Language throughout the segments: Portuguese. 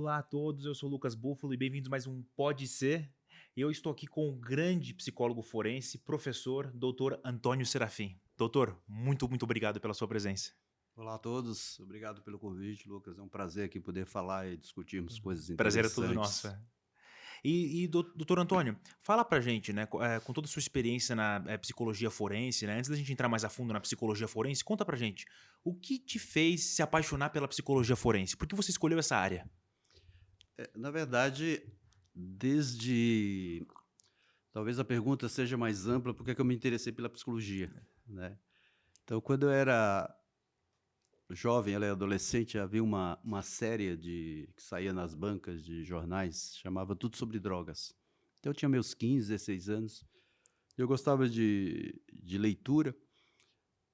Olá a todos, eu sou o Lucas Búfalo e bem-vindos a mais um Pode Ser. Eu estou aqui com o grande psicólogo forense, professor, doutor Antônio Serafim. Doutor, muito obrigado pela sua presença. Olá a todos, obrigado pelo convite, Lucas. É um prazer aqui poder falar e discutirmos coisas Prazer é todo nosso. interessantes. Doutor Antônio, fala pra gente, né, com toda a sua experiência na psicologia forense, né, antes da gente entrar mais a fundo na psicologia forense, conta pra gente, o que te fez se apaixonar pela psicologia forense? Por que você escolheu essa área? Na verdade, desde. Talvez a pergunta seja mais ampla, por que é que eu me interessei pela psicologia, né? Então, quando eu era jovem, ela é adolescente, havia uma série que saía nas bancas de jornais, chamava Tudo Sobre Drogas. Então, eu tinha meus 15, 16 anos, eu gostava de leitura.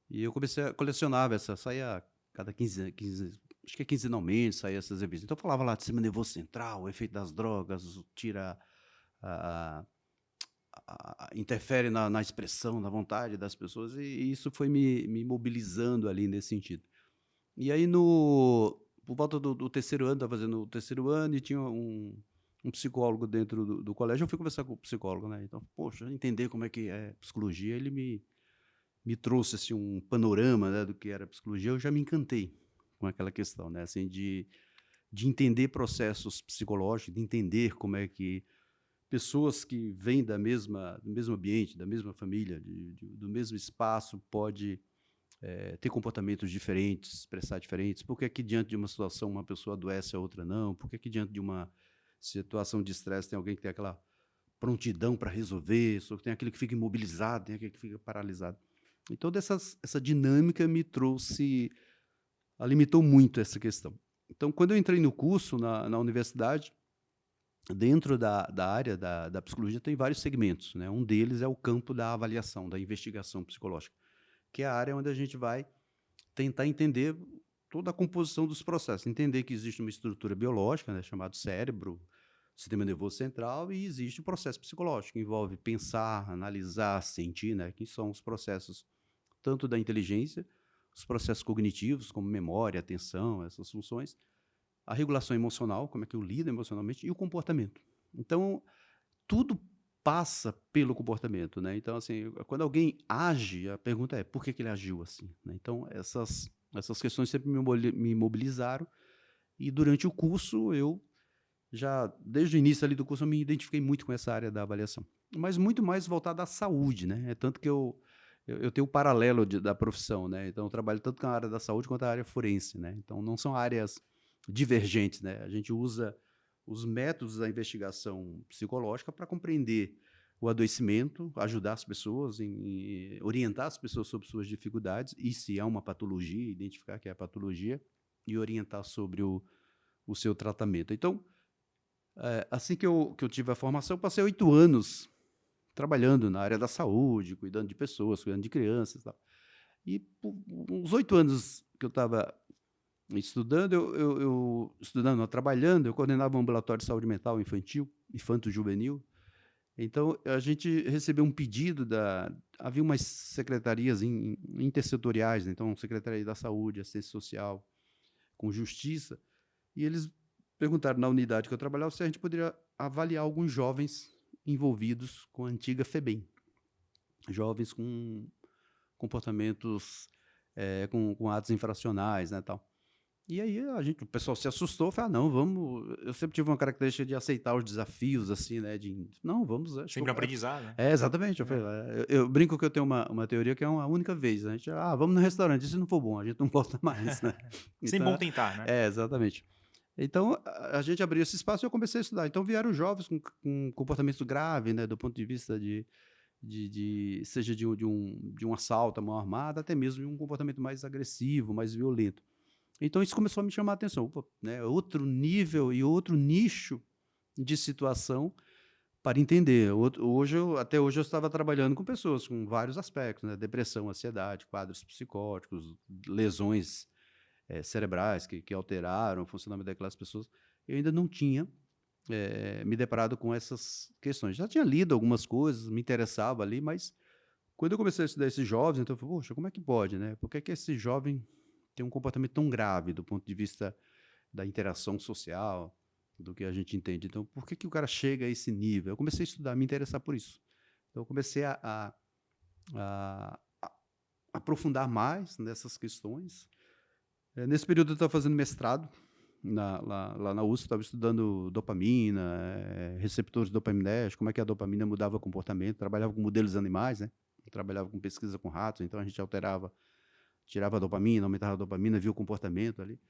E eu comecei a colecionar saía cada 15, acho que é quinzenalmente, saía essas revistas. Então eu falava lá de sistema nervoso central, o efeito das drogas, tira a, interfere na expressão, na vontade das pessoas, e isso foi me mobilizando ali nesse sentido. E aí por volta do terceiro ano, estava fazendo o terceiro ano e tinha um psicólogo dentro do colégio, eu fui conversar com o psicólogo, né? Então, poxa, entender como é que é psicologia, ele me trouxe assim um panorama, né, do que era psicologia. Eu já me encantei com aquela questão, né, assim de entender processos psicológicos, de entender como é que pessoas que vêm do mesmo ambiente, da mesma família, do mesmo espaço, pode ter comportamentos diferentes, expressar diferentes. Por que que diante de uma situação uma pessoa adoece, a outra não? Por que que diante de uma situação de estresse tem alguém que tem aquela prontidão para resolver, só que tem aquele que fica imobilizado, tem aquele que fica paralisado. E toda essa dinâmica me trouxe, limitou muito essa questão. Então, quando eu entrei no curso na universidade, dentro da área da psicologia tem vários segmentos, né? Um deles é o campo da avaliação, da investigação psicológica, que é a área onde a gente vai tentar entender toda a composição dos processos, entender que existe uma estrutura biológica, né, chamado cérebro, sistema nervoso central, e existe o processo psicológico, que envolve pensar, analisar, sentir, né, que são os processos tanto da inteligência, os processos cognitivos, como memória, atenção, essas funções, a regulação emocional, como é que eu lido emocionalmente, e o comportamento. Então, tudo passa pelo comportamento, né? Então, assim, quando alguém age, a pergunta é por que que ele agiu assim, né? Então, essas questões sempre me mobilizaram, e durante o curso eu já, desde o início ali do curso, eu me identifiquei muito com essa área da avaliação, mas muito mais voltada à saúde, né? É tanto que eu tenho um paralelo da profissão, né? Então, eu trabalho tanto com a área da saúde quanto a área forense, né? Então, não são áreas divergentes, né? A gente usa os métodos da investigação psicológica para compreender o adoecimento, ajudar as pessoas, orientar as pessoas sobre suas dificuldades, e se há uma patologia, identificar que é a patologia, e orientar sobre o seu tratamento. Então, assim que eu tive a formação, eu passei 8 anos trabalhando na área da saúde, cuidando de pessoas, cuidando de crianças e tal. E por uns 8 anos que eu estava estudando, estudando, não, trabalhando, eu coordenava um ambulatório de saúde mental infantil, infanto-juvenil. Então, a gente recebeu um pedido havia umas secretarias intersetoriais, né, então Secretaria da Saúde, Assistência Social, com Justiça, e eles perguntaram na unidade que eu trabalhava se a gente poderia avaliar alguns jovens envolvidos com a antiga FEBEM, jovens com comportamentos, com atos infracionais, né, tal. E aí o pessoal se assustou, falou: "Ah, não, vamos". Eu sempre tive uma característica de aceitar os desafios, assim, né, não, vamos, acho que Sempre um aprendizado, né? exatamente, eu falei, É. eu brinco que eu tenho uma teoria que é uma única vez, né, a gente: "Ah, vamos no restaurante, e se não for bom, a gente não volta mais", né. Sempre bom Então tentar, né? exatamente. Então, a gente abriu esse espaço e eu comecei a estudar. Então vieram jovens com comportamento grave, né, do ponto de vista seja de um assalto à mão armada, até mesmo de um comportamento mais agressivo, mais violento. Então isso começou a me chamar a atenção, opa, né, outro nível e outro nicho de situação para entender. Até hoje eu estava trabalhando com pessoas com vários aspectos, né, depressão, ansiedade, quadros psicóticos, lesões cerebrais que alteraram o funcionamento daquelas pessoas. Eu ainda não tinha me deparado com essas questões. Já tinha lido algumas coisas, me interessava ali, mas quando eu comecei a estudar esses jovens, então eu falei: "Poxa, como é que pode, né? Por que que esse jovem tem um comportamento tão grave do ponto de vista da interação social?" do que a gente entende. Então, por que o cara chega a esse nível? Eu comecei a estudar, me interessar por isso. Então, eu comecei a aprofundar mais nessas questões. Nesse período, eu estava fazendo mestrado lá na USP, estava estudando dopamina, receptores dopaminérgicos, como é que a dopamina mudava o comportamento. Trabalhava com modelos animais, né? Trabalhava com pesquisa com ratos, então a gente tirava a dopamina, aumentava a dopamina, via o comportamento ali.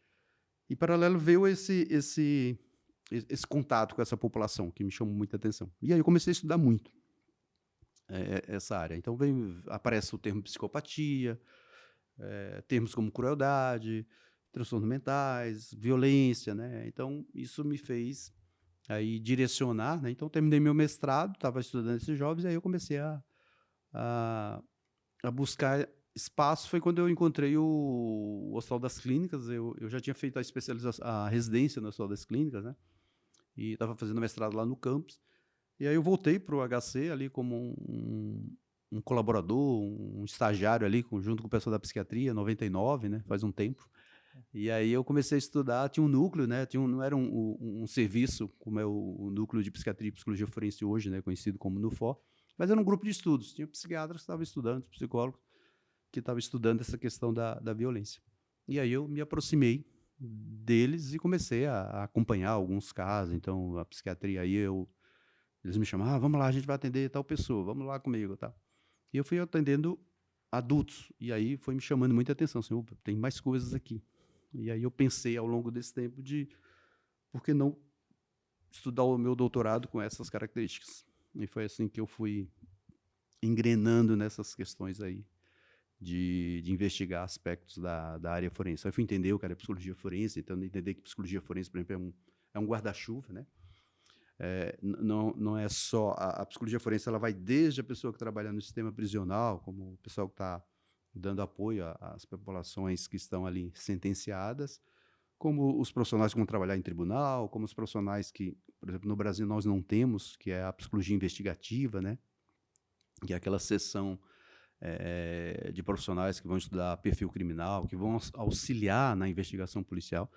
E, paralelo, veio esse contato com essa população, que me chamou muita atenção. E aí eu comecei a estudar muito essa área. Então, aparece o termo psicopatia, termos como crueldade, transtornos mentais, violência, né? Então, isso me fez aí direcionar, né? Então, terminei meu mestrado, estava estudando esses jovens, e aí eu comecei a buscar espaço. Foi quando eu encontrei o Hospital das Clínicas. Eu já tinha feito a residência no Hospital das Clínicas, né? E estava fazendo mestrado lá no campus. E aí eu voltei para o HC ali como um colaborador, um estagiário ali, junto com o pessoal da psiquiatria, 99, né? Faz um tempo. E aí eu comecei a estudar, tinha um núcleo, né? Não era um serviço, como é o núcleo de psiquiatria e psicologia forense hoje, né? Conhecido como NUFO, mas era um grupo de estudos. Tinha psiquiatras que estavam estudando, psicólogos que estavam estudando essa questão da violência. E aí eu me aproximei deles e comecei a acompanhar alguns casos. Então, a psiquiatria aí, eles me chamavam, vamos lá, a gente vai atender tal pessoa, vamos lá comigo, tá? E eu fui atendendo adultos, e aí foi me chamando muita atenção, assim, opa, tem mais coisas aqui. E aí eu pensei ao longo desse tempo por que não estudar o meu doutorado com essas características? E foi assim que eu fui engrenando nessas questões aí de investigar aspectos da área forense. Aí eu fui entender o que era psicologia forense, então entender que psicologia forense, por exemplo, é um guarda-chuva, né? Não é só a psicologia forense, ela vai desde a pessoa que trabalha no sistema prisional, como o pessoal que está dando apoio às populações que estão ali sentenciadas, como os profissionais que vão trabalhar em tribunal, como os profissionais que, por exemplo, no Brasil nós não temos, que é a psicologia investigativa, né? Que é aquela seção de profissionais que vão estudar perfil criminal, que vão auxiliar na investigação policial.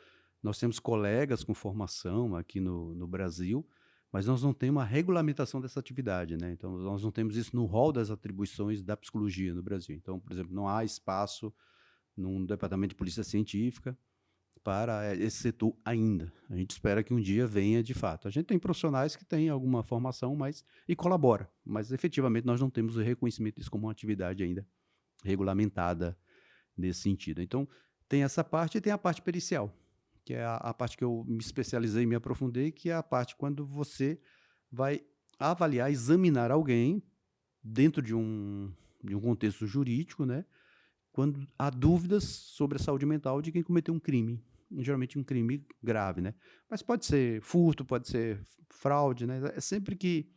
Nós temos colegas com formação aqui no Brasil, mas nós não temos uma regulamentação dessa atividade, né? Então, nós não temos isso no rol das atribuições da psicologia no Brasil. Então, por exemplo, não há espaço num departamento de polícia científica para esse setor ainda. A gente espera que um dia venha de fato. A gente tem profissionais que têm alguma formação e colabora, mas efetivamente nós não temos o reconhecimento disso como uma atividade ainda regulamentada nesse sentido. Então, tem essa parte e tem a parte pericial, que é a parte que eu me especializei e me aprofundei, que é a parte quando você vai avaliar, examinar alguém dentro de um contexto jurídico, né? Quando há dúvidas sobre a saúde mental de quem cometeu um crime, geralmente um crime grave, né? Mas pode ser furto, pode ser fraude, né? É sempre que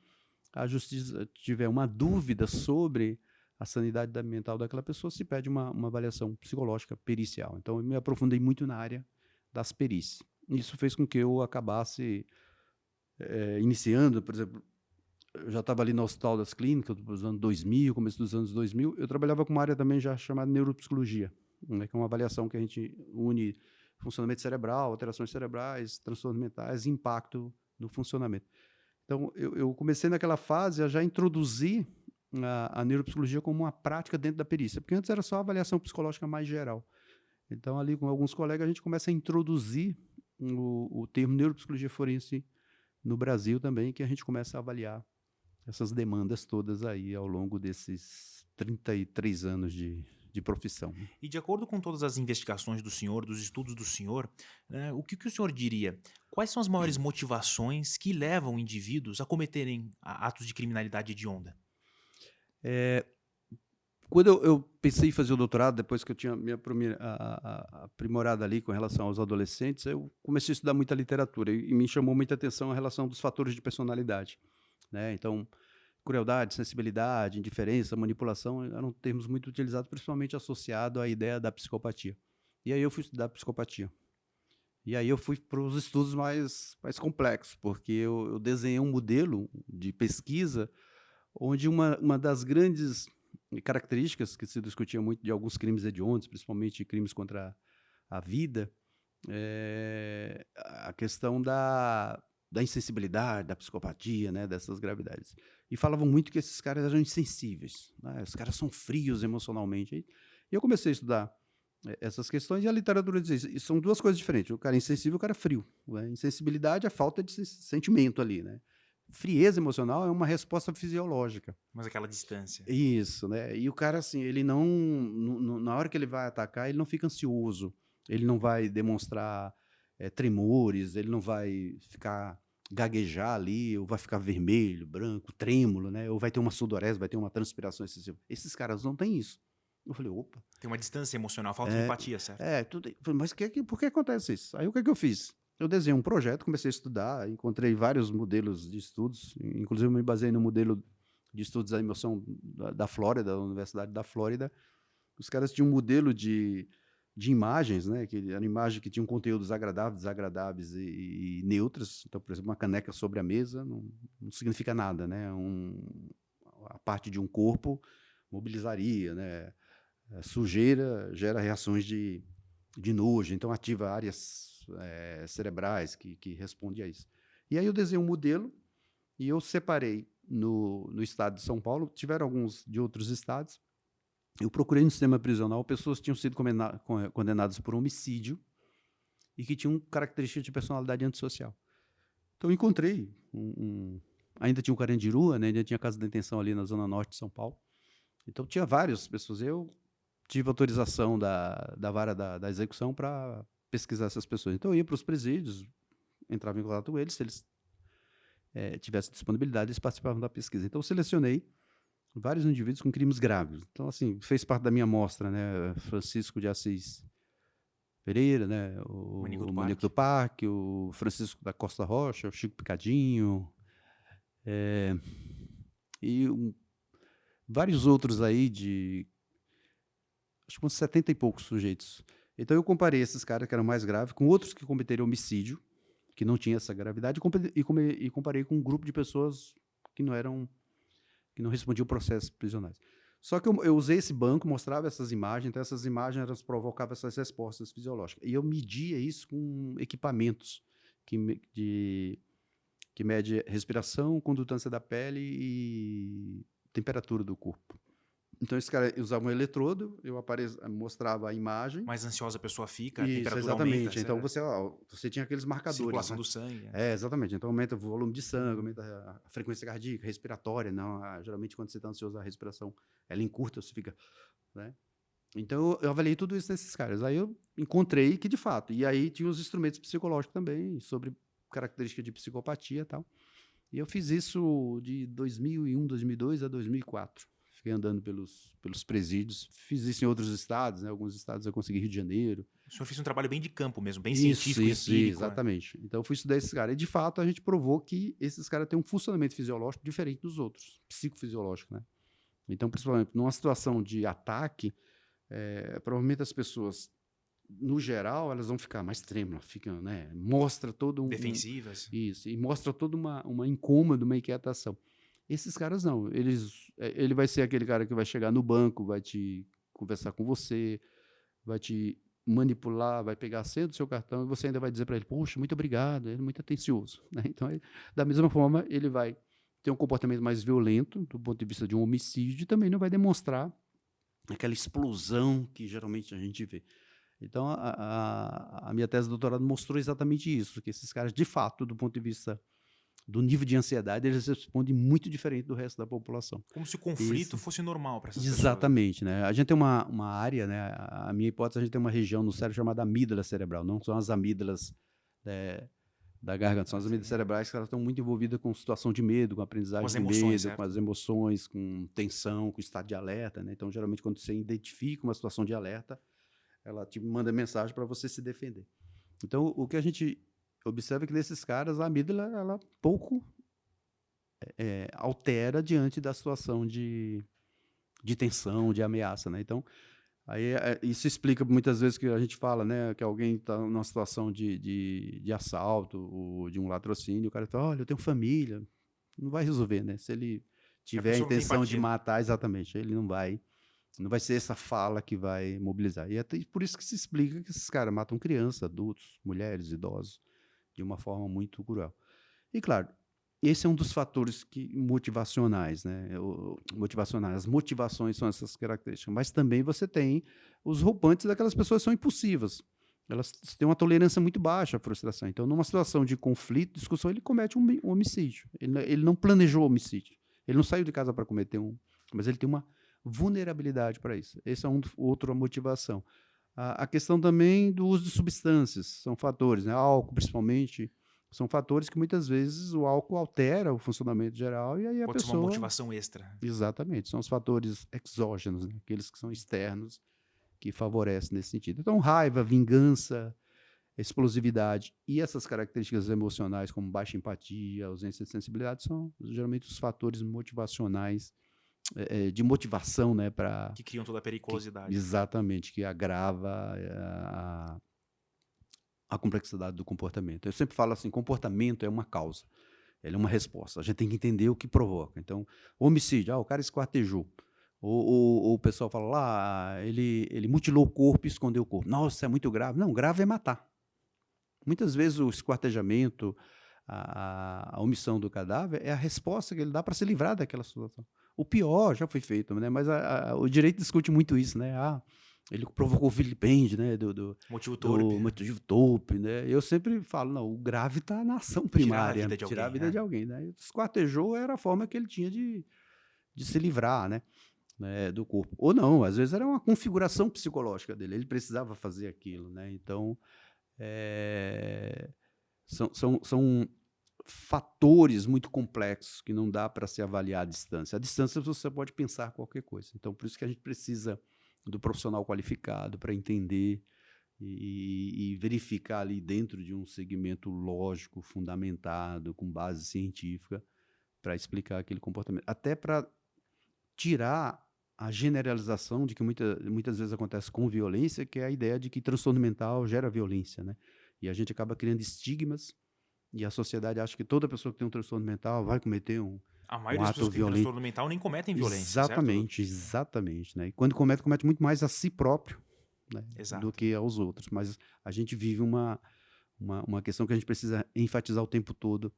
a justiça tiver uma dúvida sobre a sanidade mental daquela pessoa, se pede uma avaliação psicológica pericial. Então, eu me aprofundei muito na área das perícias. Isso fez com que eu acabasse iniciando, por exemplo, eu já estava ali no Hospital das Clínicas, dos anos 2000, começo dos anos 2000, eu trabalhava com uma área também já chamada neuropsicologia, né, que é uma avaliação que a gente une funcionamento cerebral, alterações cerebrais, transtornos mentais, impacto no funcionamento. Então, eu comecei naquela fase a já introduzir a neuropsicologia como uma prática dentro da perícia, porque antes era só avaliação psicológica mais geral. Então, ali com alguns colegas, a gente começa a introduzir o termo neuropsicologia forense no Brasil também, que a gente começa a avaliar essas demandas todas aí ao longo desses 33 anos de profissão. E de acordo com todas as investigações do senhor, dos estudos do senhor, né, o que o senhor diria? Quais são as maiores motivações que levam indivíduos a cometerem atos de criminalidade hedionda? Quando eu pensei em fazer o doutorado, depois que eu tinha me aprimorado ali com relação aos adolescentes, eu comecei a estudar muita literatura e me chamou muita atenção a relação dos fatores de personalidade, né? Então, crueldade, sensibilidade, indiferença, manipulação eram termos muito utilizados, principalmente associado à ideia da psicopatia. E aí eu fui estudar psicopatia. E aí eu fui para os estudos mais complexos, porque eu desenhei um modelo de pesquisa onde uma das grandes características que se discutia muito de alguns crimes hediondos, principalmente crimes contra a vida, a questão da insensibilidade, da psicopatia, né, dessas gravidades. E falavam muito que esses caras eram insensíveis, né, os caras são frios emocionalmente. E eu comecei a estudar essas questões e a literatura diz isso. E são duas coisas diferentes. O cara é insensível e o cara é frio. Né? Insensibilidade é a falta de sentimento ali, né? Frieza emocional é uma resposta fisiológica. Mas aquela distância. Isso, né? E o cara, assim, ele não, na hora que ele vai atacar, ele não fica ansioso, ele não vai demonstrar tremores, ele não vai ficar gaguejar ali, ou vai ficar vermelho, branco, trêmulo, né? Ou vai ter uma sudorese, vai ter uma transpiração excessiva. Esses caras não têm isso. Eu falei, opa. Tem uma distância emocional, falta de empatia, certo? Mas por que acontece isso? Aí o que eu fiz? Eu desenhei um projeto, comecei a estudar, encontrei vários modelos de estudos, inclusive me baseei no modelo de estudos da emoção da Flórida, da Universidade da Flórida. Os caras tinham um modelo de imagens, né? Que era imagem que tinham conteúdos agradáveis, desagradáveis e neutras. Então, por exemplo, uma caneca sobre a mesa não significa nada, né? A parte de um corpo mobilizaria, né? Sujeira gera reações de nojo, então ativa áreas cerebrais que respondem a isso. E aí eu desenhei um modelo e eu separei no estado de São Paulo, tiveram alguns de outros estados. Eu procurei no sistema prisional pessoas que tinham sido condenadas por homicídio e que tinham características de personalidade antissocial. Então eu encontrei, ainda tinha o Carandiru, né, ainda tinha a casa de detenção ali na zona norte de São Paulo. Então tinha várias pessoas. Eu tive autorização da vara da execução para pesquisar essas pessoas. Então eu ia para os presídios, entrava em contato com eles, se eles tivessem disponibilidade, eles participavam da pesquisa. Então eu selecionei vários indivíduos com crimes graves. Então, assim, fez parte da minha amostra, né? Francisco de Assis Pereira, né? O Manico do Parque, o Francisco da Costa Rocha, o Chico Picadinho, vários outros aí acho que uns 70 e poucos sujeitos. Então eu comparei esses caras que eram mais graves com outros que cometeram homicídio, que não tinha essa gravidade, e comparei com um grupo de pessoas que não respondiam processos prisionais. Só que eu usei esse banco, mostrava essas imagens, então essas imagens elas provocavam essas respostas fisiológicas. E eu media isso com equipamentos que mede respiração, condutância da pele e temperatura do corpo. Então, esse cara usava um eletrodo, eu mostrava a imagem. Mais ansiosa a pessoa fica, a isso, temperatura exatamente. aumenta. Então, você tinha aqueles marcadores. Circulação né? do sangue. Exatamente. Então, aumenta o volume de sangue, aumenta a frequência cardíaca, respiratória. Não, geralmente, quando você está ansioso, a respiração ela encurta, você fica... Né? Então, eu avaliei tudo isso nesses caras. Aí eu encontrei que, de fato, e aí tinha os instrumentos psicológicos também, sobre características de psicopatia e tal. E eu fiz isso de 2001, 2002 a 2004. Fiquei andando pelos presídios. Fiz isso em outros estados, né? Alguns estados eu consegui Rio de Janeiro. O senhor fez um trabalho bem de campo mesmo, bem científico, empírico. Exatamente. Né? Então, eu fui estudar esses caras. E, de fato, a gente provou que esses caras têm um funcionamento fisiológico diferente dos outros, psicofisiológico, né? Então, principalmente, numa situação de ataque, provavelmente as pessoas, no geral, elas vão ficar mais trêmulas, ficam, né? Mostra todo um... Defensivas. Isso, e mostra toda uma incômodo, uma inquietação. Esses caras não, ele vai ser aquele cara que vai chegar no banco, vai te conversar com você, vai te manipular, vai pegar a senha do seu cartão e você ainda vai dizer para ele, poxa, muito obrigado, ele é muito atencioso. Né? Então, da mesma forma, ele vai ter um comportamento mais violento do ponto de vista de um homicídio e também não vai demonstrar aquela explosão que geralmente a gente vê. Então, a minha tese de doutorado mostrou exatamente isso, que esses caras, de fato, do ponto de vista do nível de ansiedade, eles respondem muito diferente do resto da população. Como se o conflito fosse normal para essas pessoas. Exatamente. Né? A gente tem uma área, né? A minha hipótese, a gente tem uma região no cérebro chamada amígdala cerebral, não são as amígdalas da garganta, são as amígdalas cerebrais que elas estão muito envolvidas com situação de medo, com aprendizagem de medo, certo? Com as emoções, com tensão, com estado de alerta. Né? Então, geralmente, quando você identifica uma situação de alerta, ela te manda mensagem para você se defender. Então, o que a gente observa que nesses caras a amígdala ela pouco altera diante da situação de tensão, de ameaça, né? Então, aí isso explica muitas vezes que a gente fala, né, que alguém está numa situação de assalto ou de um latrocínio, o cara fala, olha, eu tenho família, não vai resolver, né? Se ele tiver a intenção de matar, exatamente, ele não vai Não vai ser essa fala que vai mobilizar. E até por isso que se explica que esses caras matam crianças, adultos, mulheres, idosos, de uma forma muito cruel. E claro, esse é um dos fatores motivacionais, né? Motivacionais. As motivações são essas características. Mas também você tem os rompantes daquelas pessoas que são impulsivas. Elas têm uma tolerância muito baixa à frustração. Então, numa situação de conflito, discussão, ele comete um homicídio. Ele não planejou o homicídio. Ele não saiu de casa para cometer um. Mas ele tem uma vulnerabilidade para isso. Essa é outra motivação. A questão também do uso de substâncias. São fatores, né? Álcool, principalmente. São fatores que muitas vezes o álcool altera o funcionamento geral e aí a Pode ser uma pessoa... motivação extra. Exatamente, são os fatores exógenos, né? Aqueles que são externos que favorecem nesse sentido. Então, raiva, vingança, explosividade e essas características emocionais como baixa empatia, ausência de sensibilidade são geralmente os fatores motivacionais, de motivação, né? Que criam toda a periculosidade. Exatamente, que agrava a complexidade do comportamento. Eu sempre falo assim, comportamento é uma causa, ele é uma resposta. A gente tem que entender o que provoca. Então, homicídio, o cara esquartejou. Ou o pessoal fala lá, ele mutilou o corpo e escondeu o corpo. Nossa, é muito grave. Não, grave é matar. Muitas vezes o esquartejamento, a omissão do cadáver é a resposta que ele dá para se livrar daquela situação. O pior já foi feito, né? Mas o direito discute muito isso, né? Ele provocou o vilipêndio, né? Motivo do torpe. motivo torpe, né? Eu sempre falo, não, o grave está na ação primária, tirar a vida de alguém, né? Esquartejou era a forma que ele tinha de se livrar, né? Do corpo. Ou não, às vezes era uma configuração psicológica dele, ele precisava fazer aquilo, né? Então, são fatores muito complexos que não dá para se avaliar à distância. À distância você pode pensar qualquer coisa. Então, por isso que a gente precisa do profissional qualificado para entender e verificar ali dentro de um segmento lógico, fundamentado, com base científica, para explicar aquele comportamento. Até para tirar a generalização de que muitas vezes acontece com violência, que é a ideia de que transtorno mental gera violência, né? E a gente acaba criando estigmas e a sociedade acha que toda pessoa que tem um transtorno mental vai cometer a maioria das pessoas que tem transtorno mental nem cometem violência, exatamente, certo? Exatamente, né? E quando comete muito mais a si próprio, né, do que aos outros. Mas a gente vive uma questão que a gente precisa enfatizar o tempo todo,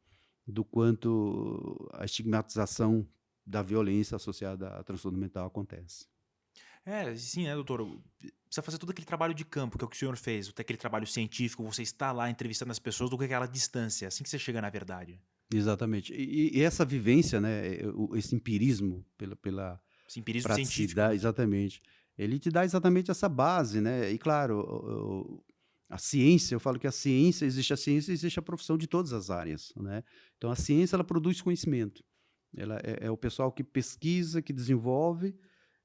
do quanto a estigmatização da violência associada a transtorno mental acontece. Sim, né, doutor? Precisa fazer todo aquele trabalho de campo, que é o que o senhor fez, aquele trabalho científico, você está lá entrevistando as pessoas do que aquela distância, assim que você chega na verdade. Exatamente. E essa vivência, né, esse empirismo Esse empirismo praticidade, científico, né? exatamente, ele te dá exatamente essa base, né? E claro, a ciência, eu falo que existe a profissão de todas as áreas, né? Então a ciência, ela produz conhecimento. Ela é o pessoal que pesquisa, que desenvolve,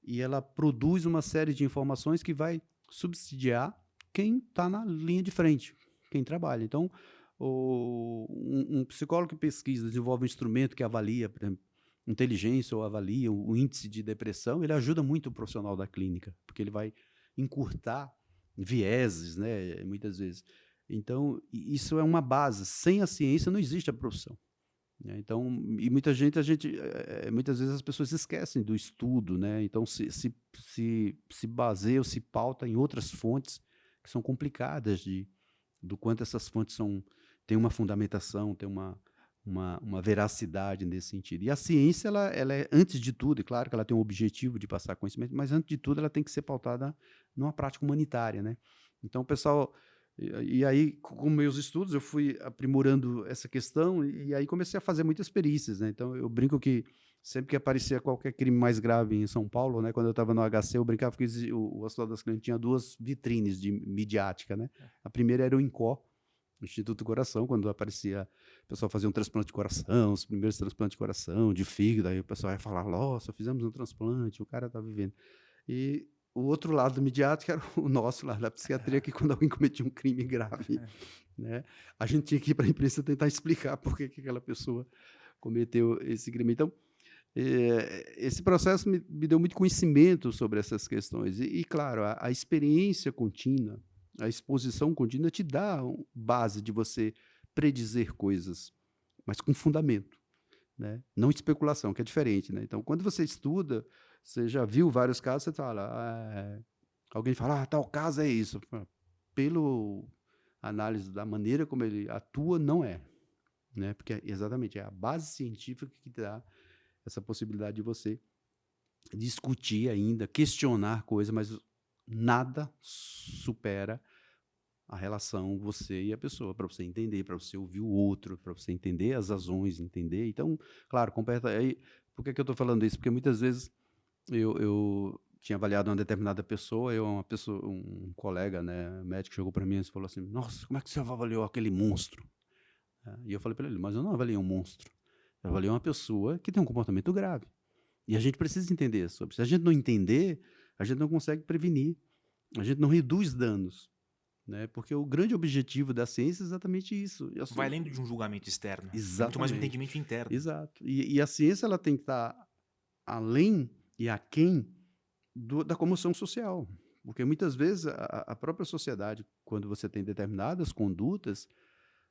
e ela produz uma série de informações que vai subsidiar quem está na linha de frente, quem trabalha. Então, um psicólogo que pesquisa, desenvolve um instrumento que avalia, por exemplo, inteligência ou avalia o índice de depressão, ele ajuda muito o profissional da clínica, porque ele vai encurtar vieses, né, muitas vezes. Então, isso é uma base. Sem a ciência não existe a profissão. Então, e muitas vezes as pessoas esquecem do estudo, né? Então se baseia ou se pauta em outras fontes que são complicadas do quanto essas fontes têm uma fundamentação, têm uma veracidade nesse sentido. E a ciência, ela é, antes de tudo, e claro que ela tem um objetivo de passar conhecimento, mas antes de tudo ela tem que ser pautada numa prática humanitária, né? Então o pessoal... E aí, com meus estudos, eu fui aprimorando essa questão e aí comecei a fazer muitas perícias, né? Então, eu brinco que sempre que aparecia qualquer crime mais grave em São Paulo, né? Quando eu estava no HC, eu brincava que o Hospital das Clínicas tinha duas vitrines de midiática, né? A primeira era o INCO, Instituto do Coração, quando aparecia, o pessoal fazia um transplante de coração, os primeiros transplantes de coração, de fígado, aí o pessoal ia falar, nossa, fizemos um transplante, o cara está vivendo. E o outro lado do midiático era o nosso, lá da psiquiatria, que quando alguém cometia um crime grave, né, a gente tinha que ir para a imprensa tentar explicar por que aquela pessoa cometeu esse crime. Então, esse processo me deu muito conhecimento sobre essas questões. E claro, a experiência contínua, a exposição contínua te dá base de você predizer coisas, mas com fundamento, né? Não especulação, que é diferente, né? Então, quando você estuda, Você já viu vários casos, você fala, alguém fala, tal caso é isso. Pelo análise da maneira como ele atua, não é, né? Porque exatamente é a base científica que dá essa possibilidade de você discutir ainda, questionar coisas, mas nada supera a relação você e a pessoa, para você entender, para você ouvir o outro, para você entender as razões, entender. Então, claro, completa. Aí, por que eu estou falando isso? Porque muitas vezes eu tinha avaliado uma determinada pessoa, um colega, né, médico, chegou para mim e falou assim: Nossa, como é que você avaliou aquele monstro? E eu falei para ele: Mas eu não avaliei um monstro, eu avaliei uma pessoa que tem um comportamento grave. E a gente precisa entender sobre. Se a gente não entender, a gente não consegue prevenir, a gente não reduz danos, né? Porque o grande objetivo da ciência é exatamente isso. Vai além de um julgamento externo. É muito mais um Exatamente. entendimento interno. Exato. E a ciência ela tem que estar além e aquém da comoção social. Porque muitas vezes a própria sociedade, quando você tem determinadas condutas,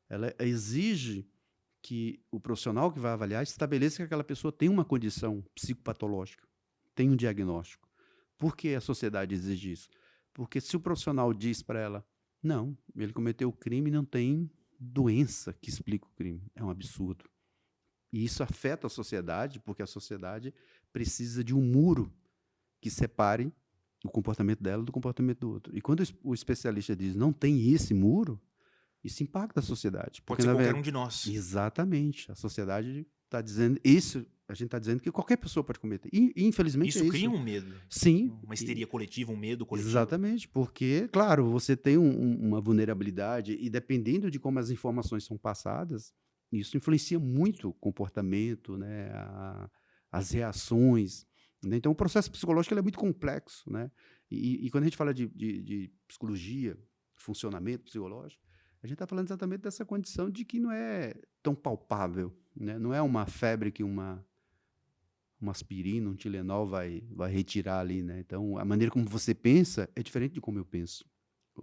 ela exige que o profissional que vai avaliar estabeleça que aquela pessoa tem uma condição psicopatológica, tem um diagnóstico. Por que a sociedade exige isso? Porque se o profissional diz para ela, não, ele cometeu o crime e não tem doença que explique o crime, é um absurdo. E isso afeta a sociedade, porque a sociedade precisa de um muro que separe o comportamento dela do comportamento do outro. E quando o especialista diz, não tem esse muro, isso impacta a sociedade. Pode ser qualquer um de nós. Exatamente. A sociedade está dizendo isso. A gente está dizendo que qualquer pessoa pode cometer. E infelizmente Isso é cria isso. um medo. Sim. Uma histeria coletiva, um medo coletivo. Exatamente. Porque, claro, você tem uma vulnerabilidade e dependendo de como as informações são passadas, isso influencia muito o comportamento, né, as reações. Né? Então, o processo psicológico ele é muito complexo. Né? E quando a gente fala de psicologia, funcionamento psicológico, a gente está falando exatamente dessa condição de que não é tão palpável, né? Não é uma febre que uma aspirina, um Tilenol vai retirar ali, né? Então, a maneira como você pensa é diferente de como eu penso.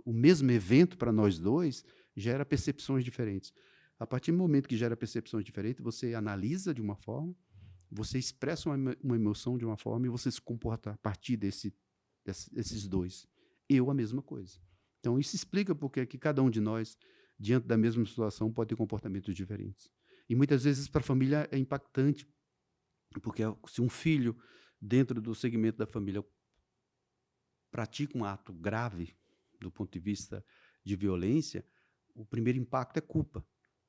O mesmo evento para nós dois gera percepções diferentes. A partir do momento que gera percepções diferentes, você analisa de uma forma, você expressa uma emoção de uma forma e você se comporta a partir desses dois. Eu, a mesma coisa. Então, isso explica porque que cada um de nós, diante da mesma situação, pode ter comportamentos diferentes. E muitas vezes para a família é impactante, porque se um filho, dentro do segmento da família, pratica um ato grave, do ponto de vista de violência, o primeiro impacto é culpa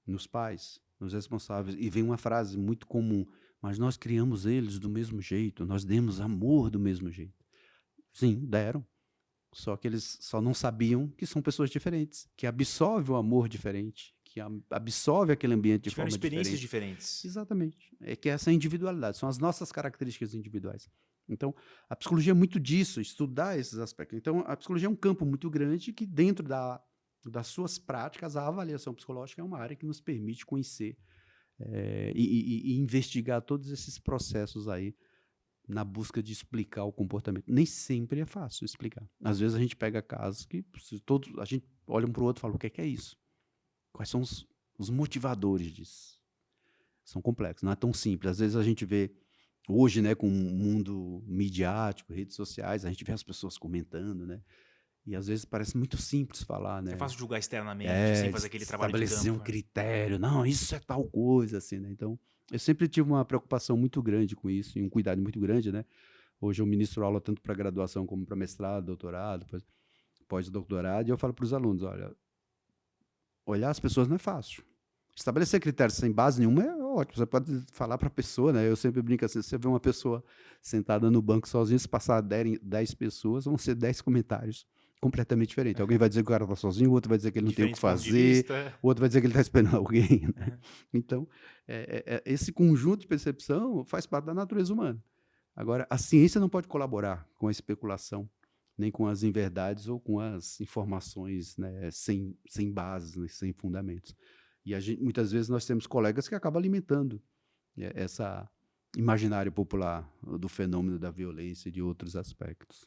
nos pais, nos responsáveis. E vem uma frase muito comum, mas nós criamos eles do mesmo jeito, nós demos amor do mesmo jeito. Sim, deram. Só que eles só não sabiam que são pessoas diferentes, que absorvem o amor diferente, que absorve aquele ambiente de Tiveram forma experiências diferente. diferentes. Exatamente. É que essa individualidade, são as nossas características individuais. Então, a psicologia é muito disso, estudar esses aspectos. Então, a psicologia é um campo muito grande que, dentro das suas práticas, a avaliação psicológica é uma área que nos permite conhecer e investigar todos esses processos aí na busca de explicar o comportamento. Nem sempre é fácil explicar. Às vezes a gente pega casos que a gente olha um para o outro e fala, o que é isso? Quais são os motivadores disso? São complexos, não é tão simples. Às vezes a gente vê, hoje, né, com o mundo midiático, redes sociais, a gente vê as pessoas comentando, né? E às vezes parece muito simples falar, né? É fácil julgar externamente, sem fazer aquele trabalho de estabelecer campo. um critério. Não, isso é tal coisa, assim, né? Então, eu sempre tive uma preocupação muito grande com isso e um cuidado muito grande, né? Hoje eu ministro aula tanto para graduação como para mestrado, doutorado, pós-doutorado, e eu falo para os alunos, olha, olhar as pessoas não é fácil. Estabelecer critérios sem base nenhuma é ótimo. Você pode falar para a pessoa, né? Eu sempre brinco assim, se você vê uma pessoa sentada no banco sozinha, se passar 10 pessoas, vão ser 10 comentários completamente diferentes. Alguém vai dizer que o cara está sozinho, o outro vai dizer que ele não tem o que fazer, o outro vai dizer que ele está esperando alguém. Né? Então, esse conjunto de percepção faz parte da natureza humana. Agora, a ciência não pode colaborar com a especulação, nem com as inverdades ou com as informações, né, sem bases, né, sem fundamentos. E muitas vezes nós temos colegas que acabam alimentando essa imaginário popular do fenômeno da violência e de outros aspectos.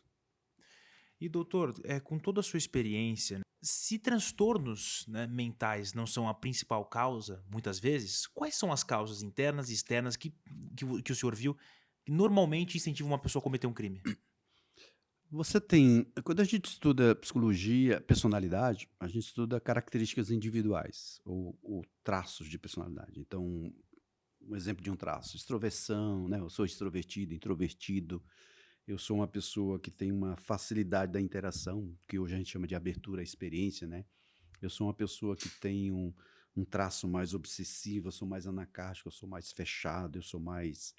E, doutor, com toda a sua experiência, se transtornos, né, mentais não são a principal causa, muitas vezes, quais são as causas internas e externas que o senhor viu que normalmente incentivam uma pessoa a cometer um crime? Você tem, quando a gente estuda psicologia, personalidade, a gente estuda características individuais ou traços de personalidade. Então, um exemplo de um traço, extroversão, né? Eu sou extrovertido, introvertido. Eu sou uma pessoa que tem uma facilidade da interação, que hoje a gente chama de abertura à experiência, né? Eu sou uma pessoa que tem um traço mais obsessivo, eu sou mais anacártico, eu sou mais fechado, eu sou mais.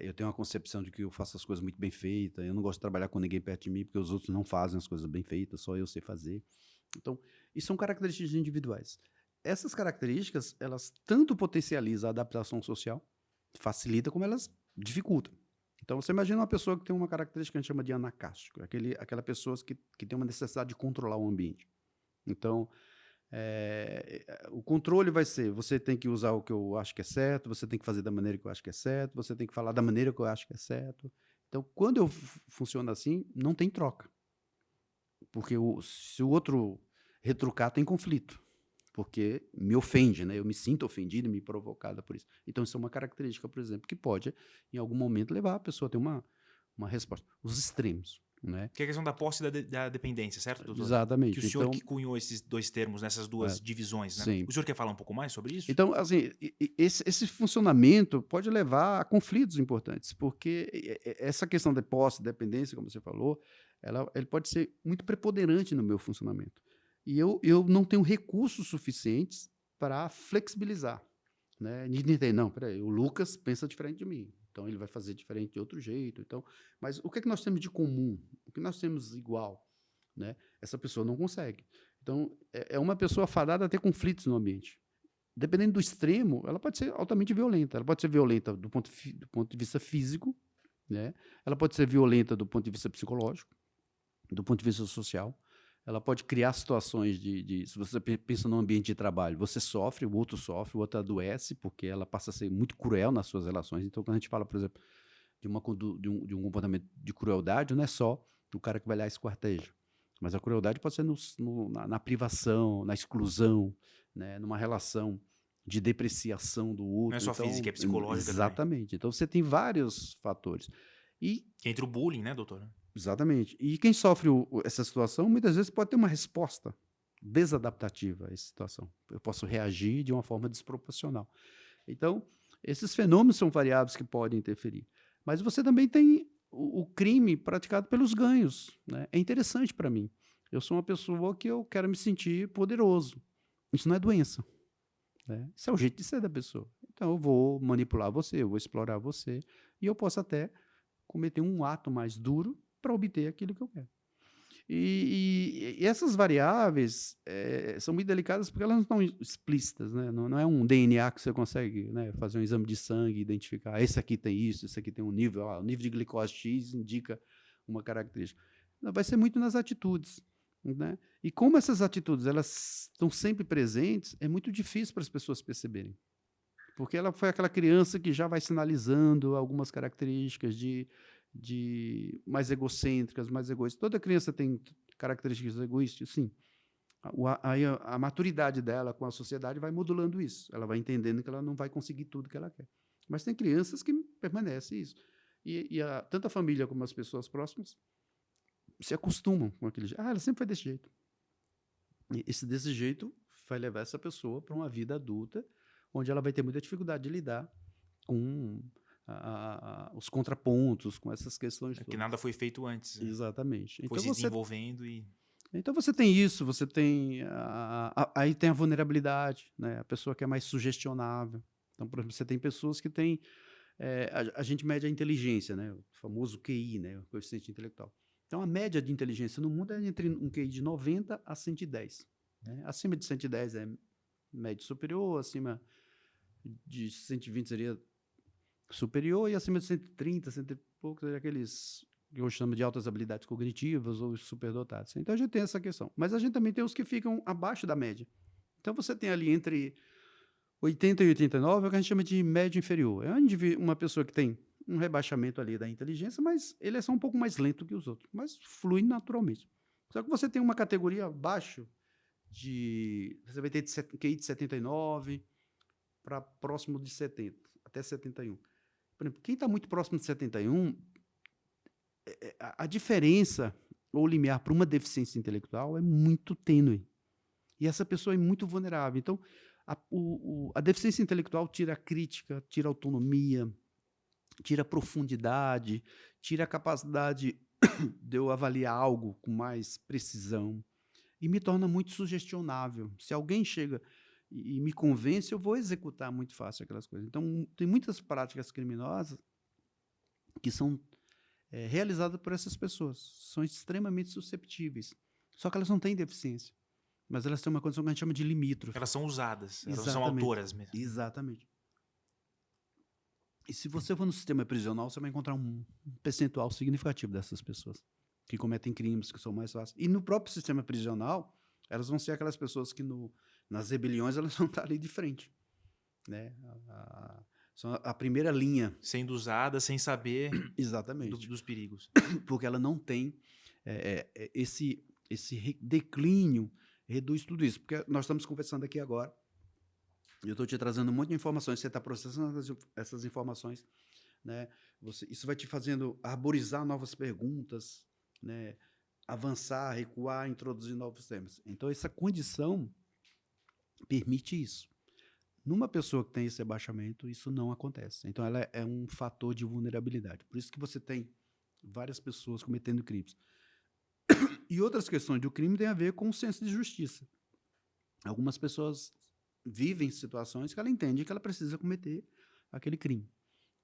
Eu tenho uma concepção de que eu faço as coisas muito bem feitas, eu não gosto de trabalhar com ninguém perto de mim, porque os outros não fazem as coisas bem feitas, só eu sei fazer. Então, isso são características individuais. Essas características, elas tanto potencializam a adaptação social, facilita, como elas dificultam. Então, você imagina uma pessoa que tem uma característica que a gente chama de anacástico, aquela pessoa que tem uma necessidade de controlar o ambiente. Então, o controle vai ser, você tem que usar o que eu acho que é certo, você tem que fazer da maneira que eu acho que é certo, você tem que falar da maneira que eu acho que é certo. Então, quando eu funciono assim, não tem troca. Porque se o outro retrucar, tem conflito. Porque me ofende, né? Eu me sinto ofendido e me provocada por isso. Então, isso é uma característica, por exemplo, que pode, em algum momento, levar a pessoa a ter uma resposta. Os extremos, né? Que é a questão da posse e da dependência, certo, doutor? Que o Exatamente. senhor Então, que cunhou esses dois termos nessas duas divisões, né? sim. O senhor quer falar um pouco mais sobre isso? Então, assim, esse funcionamento pode levar a conflitos importantes, porque essa questão de posse, dependência, como você falou, ele pode ser muito preponderante no meu funcionamento. E eu não tenho recursos suficientes para flexibilizar, né? De entender, não, peraí, o Lucas pensa diferente de mim, então ele vai fazer diferente de outro jeito. Então, mas o que é que nós temos de comum? O que nós temos igual? Né? Essa pessoa não consegue. Então, é uma pessoa fadada a ter conflitos no ambiente. Dependendo do extremo, ela pode ser altamente violenta. Ela pode ser violenta do ponto de vista físico, né? Ela pode ser violenta do ponto de vista psicológico, do ponto de vista social. Ela pode criar situações se você pensa num ambiente de trabalho, você sofre, o outro adoece, porque ela passa a ser muito cruel nas suas relações. Então, quando a gente fala, por exemplo, de um comportamento de crueldade, não é só o cara que vai lá e esquarteja. Mas a crueldade pode ser na privação, na exclusão, né, numa relação de depreciação do Não é outro. só Então, física, é psicológica também. exatamente. Então, você tem vários fatores. E, Que entra o bullying, né, doutor? exatamente. E quem sofre essa situação, muitas vezes pode ter uma resposta desadaptativa a essa situação. Eu posso reagir de uma forma desproporcional. Então, esses fenômenos são variáveis que podem interferir. Mas você também tem o crime praticado pelos ganhos, né? É interessante para mim. Eu sou uma pessoa que eu quero me sentir poderoso. Isso não é doença, né? Isso é o jeito de ser da pessoa. Então eu vou manipular você, eu vou explorar você, e eu posso até cometer um ato mais duro para obter aquilo que eu quero. E essas variáveis são muito delicadas porque elas não estão explícitas, né? Não é um DNA que você consegue, né, fazer um exame de sangue e identificar, esse aqui tem isso, esse aqui tem um nível, o nível de glicose X indica uma característica. Não, vai ser muito nas atitudes, né? E como essas atitudes elas estão sempre presentes, é muito difícil para as pessoas perceberem. Porque ela foi aquela criança que já vai sinalizando algumas características de mais egocêntricas, mais egoístas. Toda criança tem características egoístas, sim. Aí a maturidade dela com a sociedade vai modulando isso. Ela vai entendendo que ela não vai conseguir tudo que ela quer. Mas tem crianças que permanecem isso. Tanto a família como as pessoas próximas se acostumam com aquele jeito. Ela sempre foi desse jeito. E desse jeito vai levar essa pessoa para uma vida adulta, onde ela vai ter muita dificuldade de lidar com os contrapontos, com essas questões Que todas. nada foi feito antes. Né? Exatamente. Foi Então se desenvolvendo e... Então você tem isso, você tem aí tem a vulnerabilidade, né? A pessoa que é mais sugestionável. Então, por exemplo, você tem pessoas que têm a gente mede a inteligência, né? O famoso QI, né? O coeficiente intelectual. Então, a média de inteligência no mundo é entre um QI de 90 a 110. Né? Acima de 110 é médio superior, acima de 120 seria superior, e acima de 130, 100 e pouco, seria aqueles que eu chamo de altas habilidades cognitivas ou superdotados. Então, a gente tem essa questão. Mas a gente também tem os que ficam abaixo da média. Então, você tem ali entre 80 e 89, é o que a gente chama de médio inferior. É uma pessoa que tem um rebaixamento ali da inteligência, mas ele é só um pouco mais lento que os outros, mas flui naturalmente. Só que você tem uma categoria abaixo você vai ter QI de 79 para próximo de 70, até 71. Por exemplo, quem está muito próximo de 71, a diferença ou limiar para uma deficiência intelectual é muito tênue. E essa pessoa é muito vulnerável. Então, a deficiência intelectual tira a crítica, tira a autonomia, tira a profundidade, tira a capacidade de eu avaliar algo com mais precisão e me torna muito sugestionável. Se alguém chega e me convence, eu vou executar muito fácil aquelas coisas. Então, tem muitas práticas criminosas que são realizadas por essas pessoas. São extremamente susceptíveis. Só que elas não têm deficiência. Mas elas têm uma condição que a gente chama de limítrofe. Elas são usadas, elas são Exatamente. autoras mesmo. Exatamente. E se você for no sistema prisional, você vai encontrar um percentual significativo dessas pessoas que cometem crimes que são mais fáceis. E no próprio sistema prisional, elas vão ser aquelas pessoas que nas rebeliões elas vão estar ali de frente, né? São a primeira linha. Sendo usada sem saber Exatamente. dos perigos. Porque ela não tem esse declínio, reduz tudo isso. Porque nós estamos conversando aqui agora, eu estou te trazendo um monte de informações, você está processando essas informações, né? Isso vai te fazendo arborizar novas perguntas, né? Avançar, recuar, introduzir novos temas. Então, essa condição permite isso. Numa pessoa que tem esse abaixamento, isso não acontece. Então, ela é um fator de vulnerabilidade. Por isso que você tem várias pessoas cometendo crimes. E outras questões do crime têm a ver com o senso de justiça. Algumas pessoas vivem situações que ela entende que ela precisa cometer aquele crime.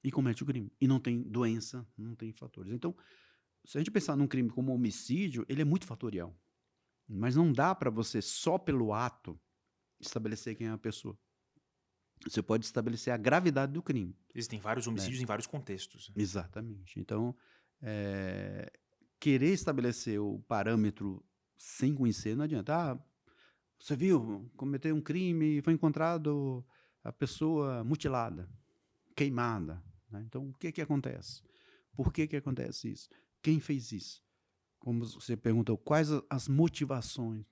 E comete o crime. E não tem doença, não tem fatores. Então, se a gente pensar num crime como homicídio, ele é muito fatorial. Mas não dá para você, só pelo ato, estabelecer quem é a pessoa. Você pode estabelecer a gravidade do crime. Existem vários homicídios em vários contextos. Exatamente. Então, querer estabelecer o parâmetro sem conhecer não adianta. Você viu, cometeu um crime e foi encontrado a pessoa mutilada, queimada, né? Então, o que acontece? Por que acontece isso? Quem fez isso? Como você perguntou, quais as motivações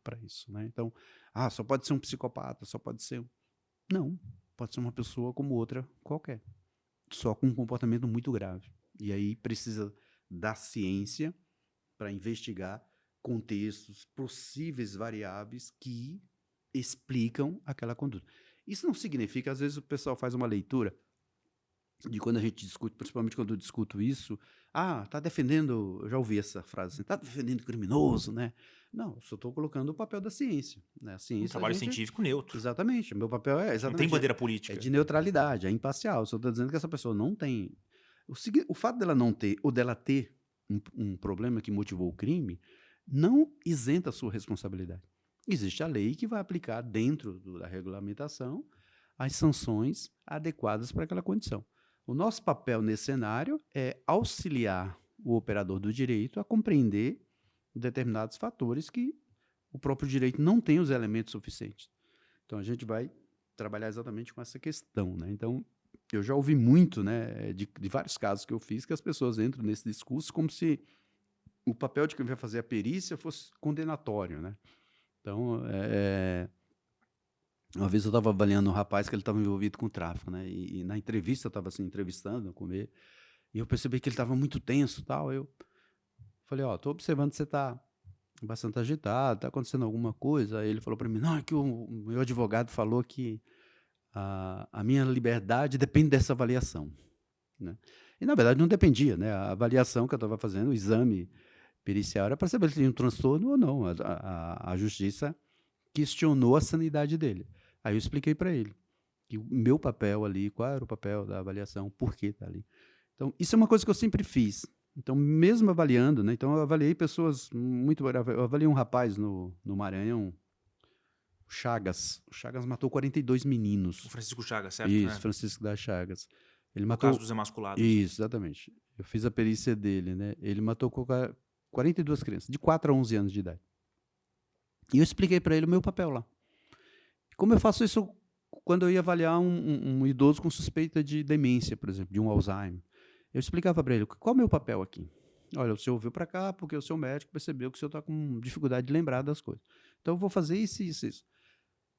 para isso, né? Então, só pode ser um psicopata, só pode ser... Não, pode ser uma pessoa como outra qualquer, só com um comportamento muito grave. E aí precisa da ciência para investigar contextos, possíveis variáveis que explicam aquela conduta. Isso não significa, às vezes o pessoal faz uma leitura de quando a gente discute, principalmente quando eu discuto isso, tá defendendo, eu já ouvi essa frase assim, tá defendendo criminoso, né? Não, eu só estou colocando o papel da ciência, né? A ciência, trabalho científico neutro. Exatamente, meu papel é exatamente... Não tem bandeira política. É de neutralidade, é imparcial, eu só estou dizendo que essa pessoa não tem... O fato dela não ter, ou dela ter um problema que motivou o crime, não isenta a sua responsabilidade. Existe a lei que vai aplicar dentro da regulamentação as sanções adequadas para aquela condição. O nosso papel nesse cenário é auxiliar o operador do direito a compreender determinados fatores que o próprio direito não tem os elementos suficientes. Então, a gente vai trabalhar exatamente com essa questão, né? Então, eu já ouvi muito, né, de vários casos que eu fiz, que as pessoas entram nesse discurso como se o papel de quem vai fazer a perícia fosse condenatório, né? Então, uma vez eu estava avaliando um rapaz que ele estava envolvido com tráfico, né? E na entrevista, eu estava assim, entrevistando com ele, e eu percebi que ele estava muito tenso e tal. Eu falei, estou observando que você está bastante agitado, está acontecendo alguma coisa. Aí ele falou para mim, não, é que o meu advogado falou que a minha liberdade depende dessa avaliação, né? E, na verdade, não dependia, né? A avaliação que eu estava fazendo, o exame pericial, era para saber se tinha um transtorno ou não. A justiça questionou a sanidade dele. Aí eu expliquei para ele que o meu papel ali, qual era o papel da avaliação, por que está ali. Então, isso é uma coisa que eu sempre fiz. Então, mesmo avaliando, né? Então, eu avaliei pessoas muito... Eu avaliei um rapaz no Maranhão, o Chagas. O Chagas matou 42 meninos. O Francisco Chagas, certo? Isso, né? Francisco da Chagas. Ele No matou... caso dos emasculados. Isso, exatamente. Eu fiz a perícia dele, né? Ele matou 42 crianças, de 4 a 11 anos de idade. E eu expliquei para ele o meu papel lá. Como eu faço isso quando eu ia avaliar um idoso com suspeita de demência, por exemplo, de um Alzheimer. Eu explicava para ele, qual é o meu papel aqui? Olha, o senhor veio para cá porque o seu médico percebeu que o senhor está com dificuldade de lembrar das coisas. Então, eu vou fazer isso e isso, isso.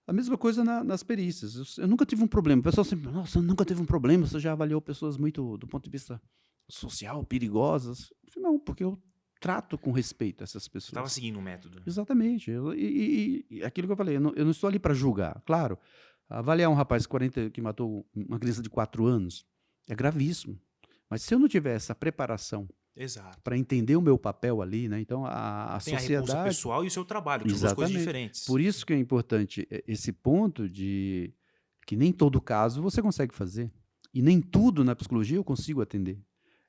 A mesma coisa nas perícias. Eu nunca tive um problema. O pessoal sempre, nossa, nunca teve um problema, você já avaliou pessoas muito, do ponto de vista social, perigosas. Eu falei, não, porque eu trato com respeito essas Você estava pessoas. seguindo o método. Exatamente. E aquilo que eu falei, eu não estou ali para julgar. Claro, avaliar um rapaz 40, que matou uma criança de 4 anos é gravíssimo. Mas se eu não tiver essa preparação Exato. para entender o meu papel ali, né? Então a Tem a repulsa sociedade. pessoal e o seu trabalho, que são duas coisas Exatamente. diferentes. Por isso que é importante esse ponto de que nem todo caso você consegue fazer. E nem tudo na psicologia eu consigo atender.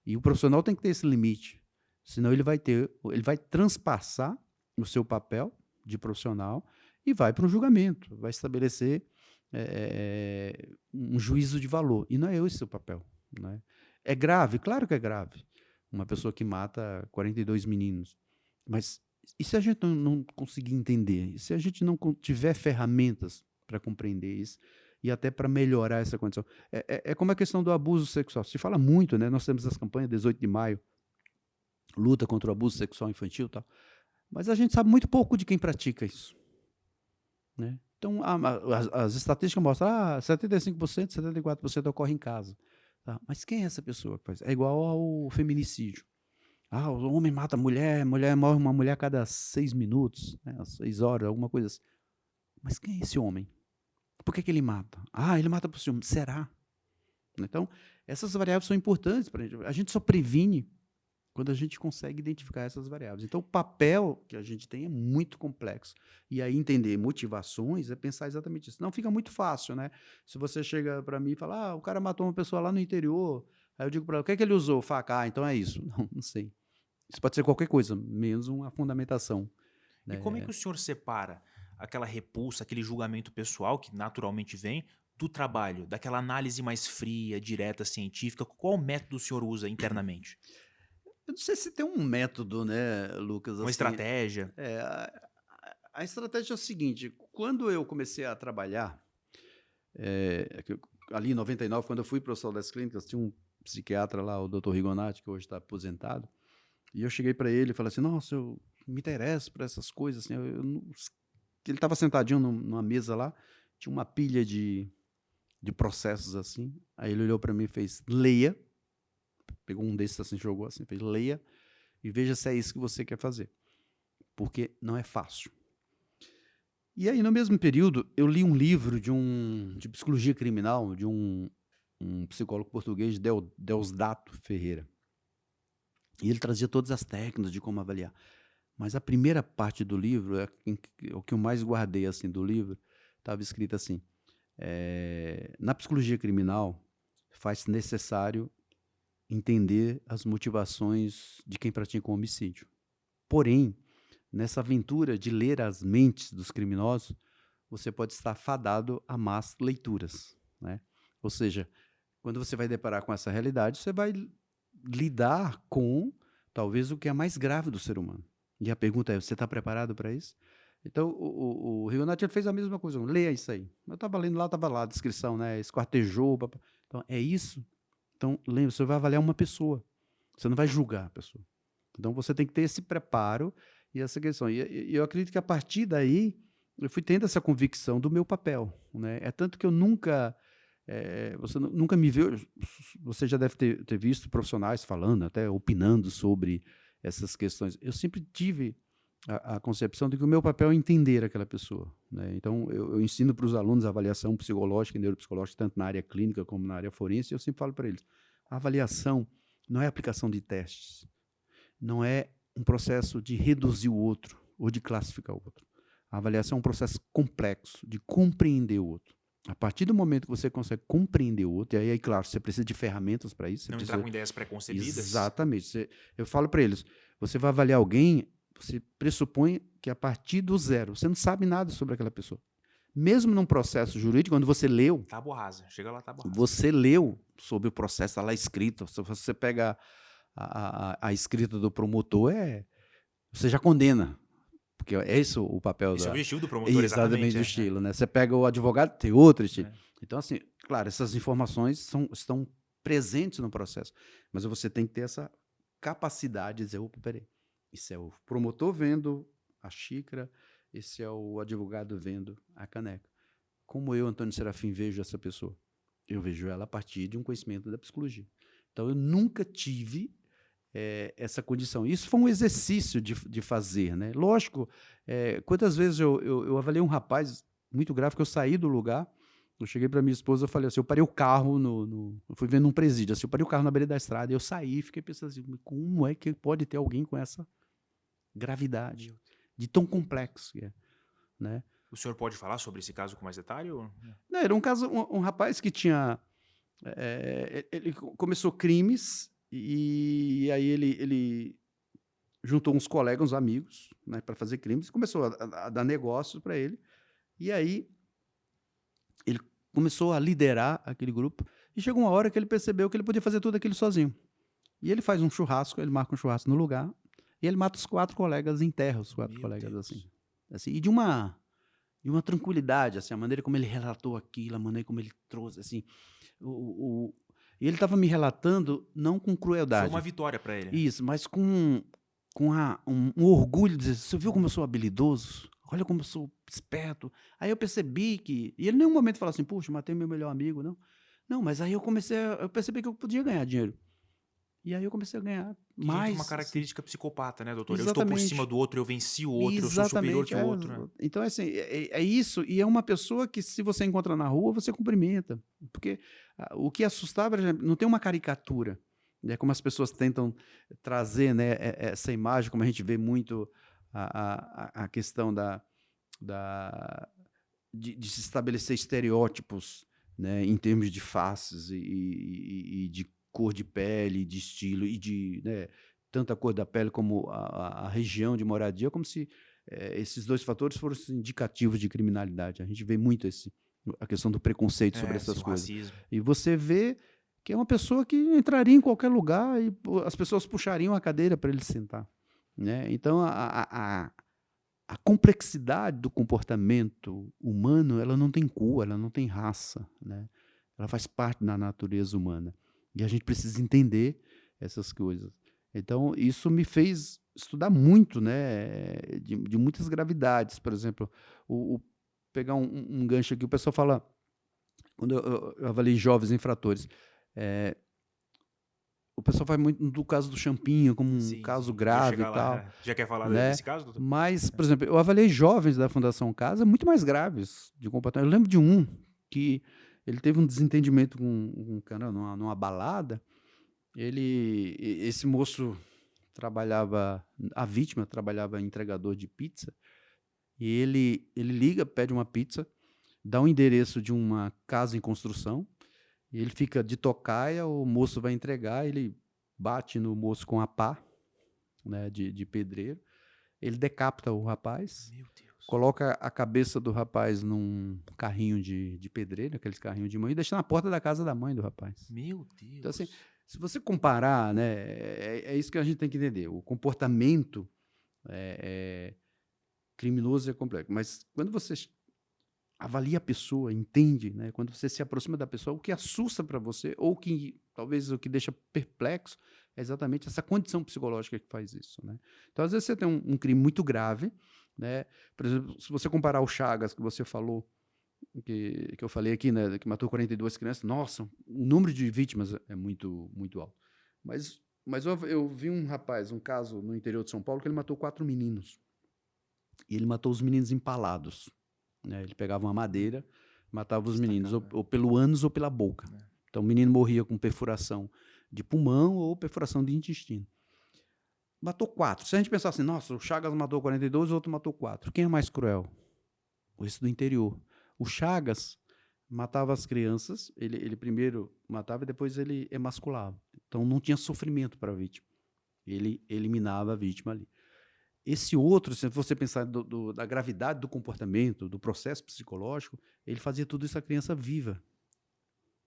E o profissional tem que ter esse limite. Senão ele vai transpassar o seu papel de profissional e vai para um julgamento, vai estabelecer um juízo de valor. E não é esse o seu papel. Né? É grave? Claro que é grave. Uma pessoa que mata 42 meninos. Mas e se a gente não conseguir entender? E se a gente não tiver ferramentas para compreender isso e até para melhorar essa condição? É como a questão do abuso sexual. Se fala muito, né? Nós temos as campanhas 18 de maio, luta contra o abuso sexual infantil e tal. Mas a gente sabe muito pouco de quem pratica isso. Né? Então, as estatísticas mostram que 75%, 74% ocorre em casa. Tá? Mas quem é essa pessoa que faz? É igual ao feminicídio. O homem mata a mulher morre uma mulher a cada 6 minutos, né, 6 horas, alguma coisa assim. Mas quem é esse homem? Por que ele mata? Ele mata por ciúme. Será? Então, essas variáveis são importantes para a gente. A gente só previne quando a gente consegue identificar essas variáveis. Então, o papel que a gente tem é muito complexo. E aí, entender motivações é pensar exatamente isso. Não fica muito fácil, né? Se você chega para mim e fala, o cara matou uma pessoa lá no interior, aí eu digo para ela, o que é que ele usou? Faca. Então é isso. Não sei. Isso pode ser qualquer coisa, menos uma fundamentação. E como é que o senhor separa aquela repulsa, aquele julgamento pessoal que naturalmente vem do trabalho, daquela análise mais fria, direta, científica? Qual método o senhor usa internamente? Eu não sei se tem um método, né, Lucas? Uma Assim, estratégia? a estratégia é o seguinte: quando eu comecei a trabalhar, ali em 99, quando eu fui para o Hospital das Clínicas, tinha um psiquiatra lá, o Dr. Rigonati, que hoje está aposentado, e eu cheguei para ele e falei assim, nossa, eu me interesso por essas coisas. Assim, ele estava sentadinho numa mesa lá, tinha uma pilha de processos assim. Aí ele olhou para mim e fez, leia. Pegou um desses assim, jogou assim, fez, leia e veja se é isso que você quer fazer. Porque não é fácil. E aí, no mesmo período, eu li um livro de psicologia criminal, de um psicólogo português, Deusdato Ferreira. E ele trazia todas as técnicas de como avaliar. Mas a primeira parte do livro, o que eu mais guardei assim do livro, estava escrito assim, na psicologia criminal, faz-se necessário entender as motivações de quem pratica um homicídio. Porém, nessa aventura de ler as mentes dos criminosos, você pode estar fadado a más leituras. Né? Ou seja, quando você vai deparar com essa realidade, você vai lidar com talvez o que é mais grave do ser humano. E a pergunta é, você está preparado para isso? Então, o Rigonati fez a mesma coisa. Leia isso aí. Eu estava lendo lá, estava lá a descrição, né? Esquartejou. Então, é isso. Então, lembra, você vai avaliar uma pessoa. Você não vai julgar a pessoa. Então, você tem que ter esse preparo e essa questão. E eu acredito que a partir daí, eu fui tendo essa convicção do meu papel. Né? É tanto que eu nunca... você nunca me viu... Você já deve ter visto profissionais falando, até opinando sobre essas questões. Eu sempre tive a concepção de que o meu papel é entender aquela pessoa. Né? Então, eu ensino para os alunos a avaliação psicológica e neuropsicológica, tanto na área clínica como na área forense, e eu sempre falo para eles, a avaliação não é aplicação de testes, não é um processo de reduzir o outro ou de classificar o outro. A avaliação é um processo complexo de compreender o outro. A partir do momento que você consegue compreender o outro, e aí, claro, você precisa de ferramentas para isso. Não entrar com ideias preconcebidas? Exatamente. Eu falo para eles, você vai avaliar alguém, você pressupõe que a partir do zero, você não sabe nada sobre aquela pessoa. Mesmo num processo jurídico, quando você leu... Tábua rasa. Chega lá, tábua rasa. Você leu sobre o processo, está lá escrito. Se você pega a escrita do promotor, você já condena. Porque é esse o papel Esse da... é o estilo do promotor, exatamente. o estilo, né? Você pega o advogado, tem outro estilo. Então, assim, claro, essas informações estão presentes no processo. Mas você tem que ter essa capacidade de dizer, opa, peraí, isso é o promotor vendo a xícara, esse é o advogado vendo a caneca. como eu, Antônio Serafim, vejo essa pessoa? Eu vejo ela a partir de um conhecimento da psicologia. Então, eu nunca tive essa condição. Isso foi um exercício de fazer, né? Lógico, quantas vezes eu avaliei um rapaz muito grave, que eu saí do lugar, eu cheguei para minha esposa, eu falei assim, eu parei o carro, eu fui vendo um presídio, assim, eu parei o carro na beira da estrada, eu saí e fiquei pensando assim, como é que pode ter alguém com essa gravidade, de tão complexo que é, né? O senhor pode falar sobre esse caso com mais detalhe? Ou... Não, era um caso, um rapaz que tinha, ele começou crimes e aí ele juntou uns colegas, uns amigos, né, para fazer crimes, e começou a dar negócios para ele, e aí ele começou a liderar aquele grupo, e chegou uma hora que ele percebeu que ele podia fazer tudo aquilo sozinho. E ele faz um churrasco, ele marca um churrasco no lugar, e ele mata os 4 colegas, enterra os 4 colegas assim, e de uma tranquilidade, assim, a maneira como ele relatou aquilo, a maneira como ele trouxe, assim, e ele estava me relatando não com crueldade. Foi uma vitória para ele. Isso, mas com um orgulho de dizer, você viu como eu sou habilidoso? Olha como eu sou esperto. Aí eu percebi que... E ele em nenhum momento falou assim, puxa, matei meu melhor amigo, não. Não, mas aí eu percebi que eu podia ganhar dinheiro. E aí eu comecei a ganhar mais. Uma característica psicopata, né, doutor? Exatamente. Eu estou por cima do outro, eu venci o outro, eu sou superior que o outro. Né? Então, assim, é isso. E é uma pessoa que, se você encontra na rua, você cumprimenta. Porque o que assustava, não tem uma caricatura. É como as pessoas tentam trazer, né, essa imagem, como a gente vê muito a questão de se estabelecer estereótipos, né, em termos de faces e de cor de pele, de estilo e de, né, tanto a cor da pele como a região de moradia, como se esses 2 fatores fossem indicativos de criminalidade. A gente vê muito a questão do preconceito sobre essas coisas. Racismo. E você vê que é uma pessoa que entraria em qualquer lugar e as pessoas puxariam a cadeira para ele sentar, né? Então, a complexidade do comportamento humano, ela não tem cor, ela não tem raça, né? Ela faz parte da natureza humana. E a gente precisa entender essas coisas. Então, isso me fez estudar muito, né, de muitas gravidades. Por exemplo, pegar um gancho aqui, o pessoal fala, quando eu avaliei jovens infratores, o pessoal faz muito do caso do Champinho como um caso grave e tal. Já quer falar né? desse caso, doutor? Mas, por exemplo, eu avaliei jovens da Fundação Casa muito mais graves de comportamento. Eu lembro de um que ele teve um desentendimento com um cara numa balada. Esse moço trabalhava, a vítima trabalhava entregador de pizza, e ele liga, pede uma pizza, dá um endereço de uma casa em construção, e ele fica de tocaia, o moço vai entregar, ele bate no moço com a pá, né, de pedreiro, ele decapita o rapaz, Meu Deus. coloca a cabeça do rapaz num carrinho de pedreiro, aqueles carrinhos de mãe, e deixa na porta da casa da mãe do rapaz. Meu Deus. Então, assim, se você comparar, né, é isso que a gente tem que entender. O comportamento criminoso é complexo. Mas quando você avalia a pessoa, entende, né, quando você se aproxima da pessoa, o que assusta para você, ou que talvez o que deixa perplexo, é exatamente essa condição psicológica que faz isso. Né? Então, às vezes, você tem um crime muito grave. Né? Por exemplo, se você comparar o Chagas, que você falou, que eu falei aqui, né, que matou 42 crianças, nossa, o número de vítimas é muito, muito alto. Mas eu vi um rapaz, um caso no interior de São Paulo, que ele matou 4 meninos. E ele matou os meninos empalados. Né? Ele pegava uma madeira, matava os meninos, ou pelo ânus ou pela boca. Então, o menino morria com perfuração de pulmão ou perfuração de intestino. Matou 4. Se a gente pensar assim, nossa, o Chagas matou 42, o outro matou 4. Quem é mais cruel? Esse do interior. O Chagas matava as crianças, ele primeiro matava e depois ele emasculava. Então não tinha sofrimento para a vítima. Ele eliminava a vítima ali. Esse outro, se você pensar da gravidade do comportamento, do processo psicológico, ele fazia tudo isso à criança viva.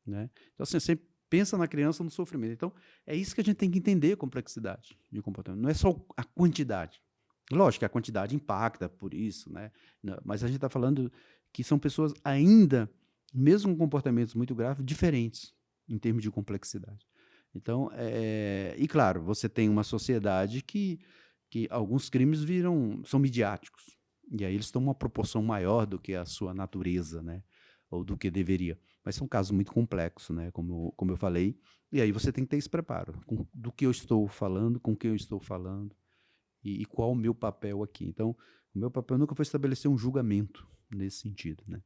Né? Então, assim, você pensa na criança no sofrimento. Então, é isso que a gente tem que entender, a complexidade de comportamento. Não é só a quantidade. Lógico que a quantidade impacta por isso, né? Mas a gente está falando que são pessoas ainda, mesmo com comportamentos muito graves, diferentes em termos de complexidade. Então, e claro, você tem uma sociedade que alguns crimes são midiáticos, e aí eles tomam uma proporção maior do que a sua natureza, né? ou do que deveria. Mas são casos muito complexos, né? Como eu falei. E aí você tem que ter esse preparo. Do que eu estou falando, com quem eu estou falando e qual o meu papel aqui. Então, o meu papel nunca foi estabelecer um julgamento nesse sentido, né?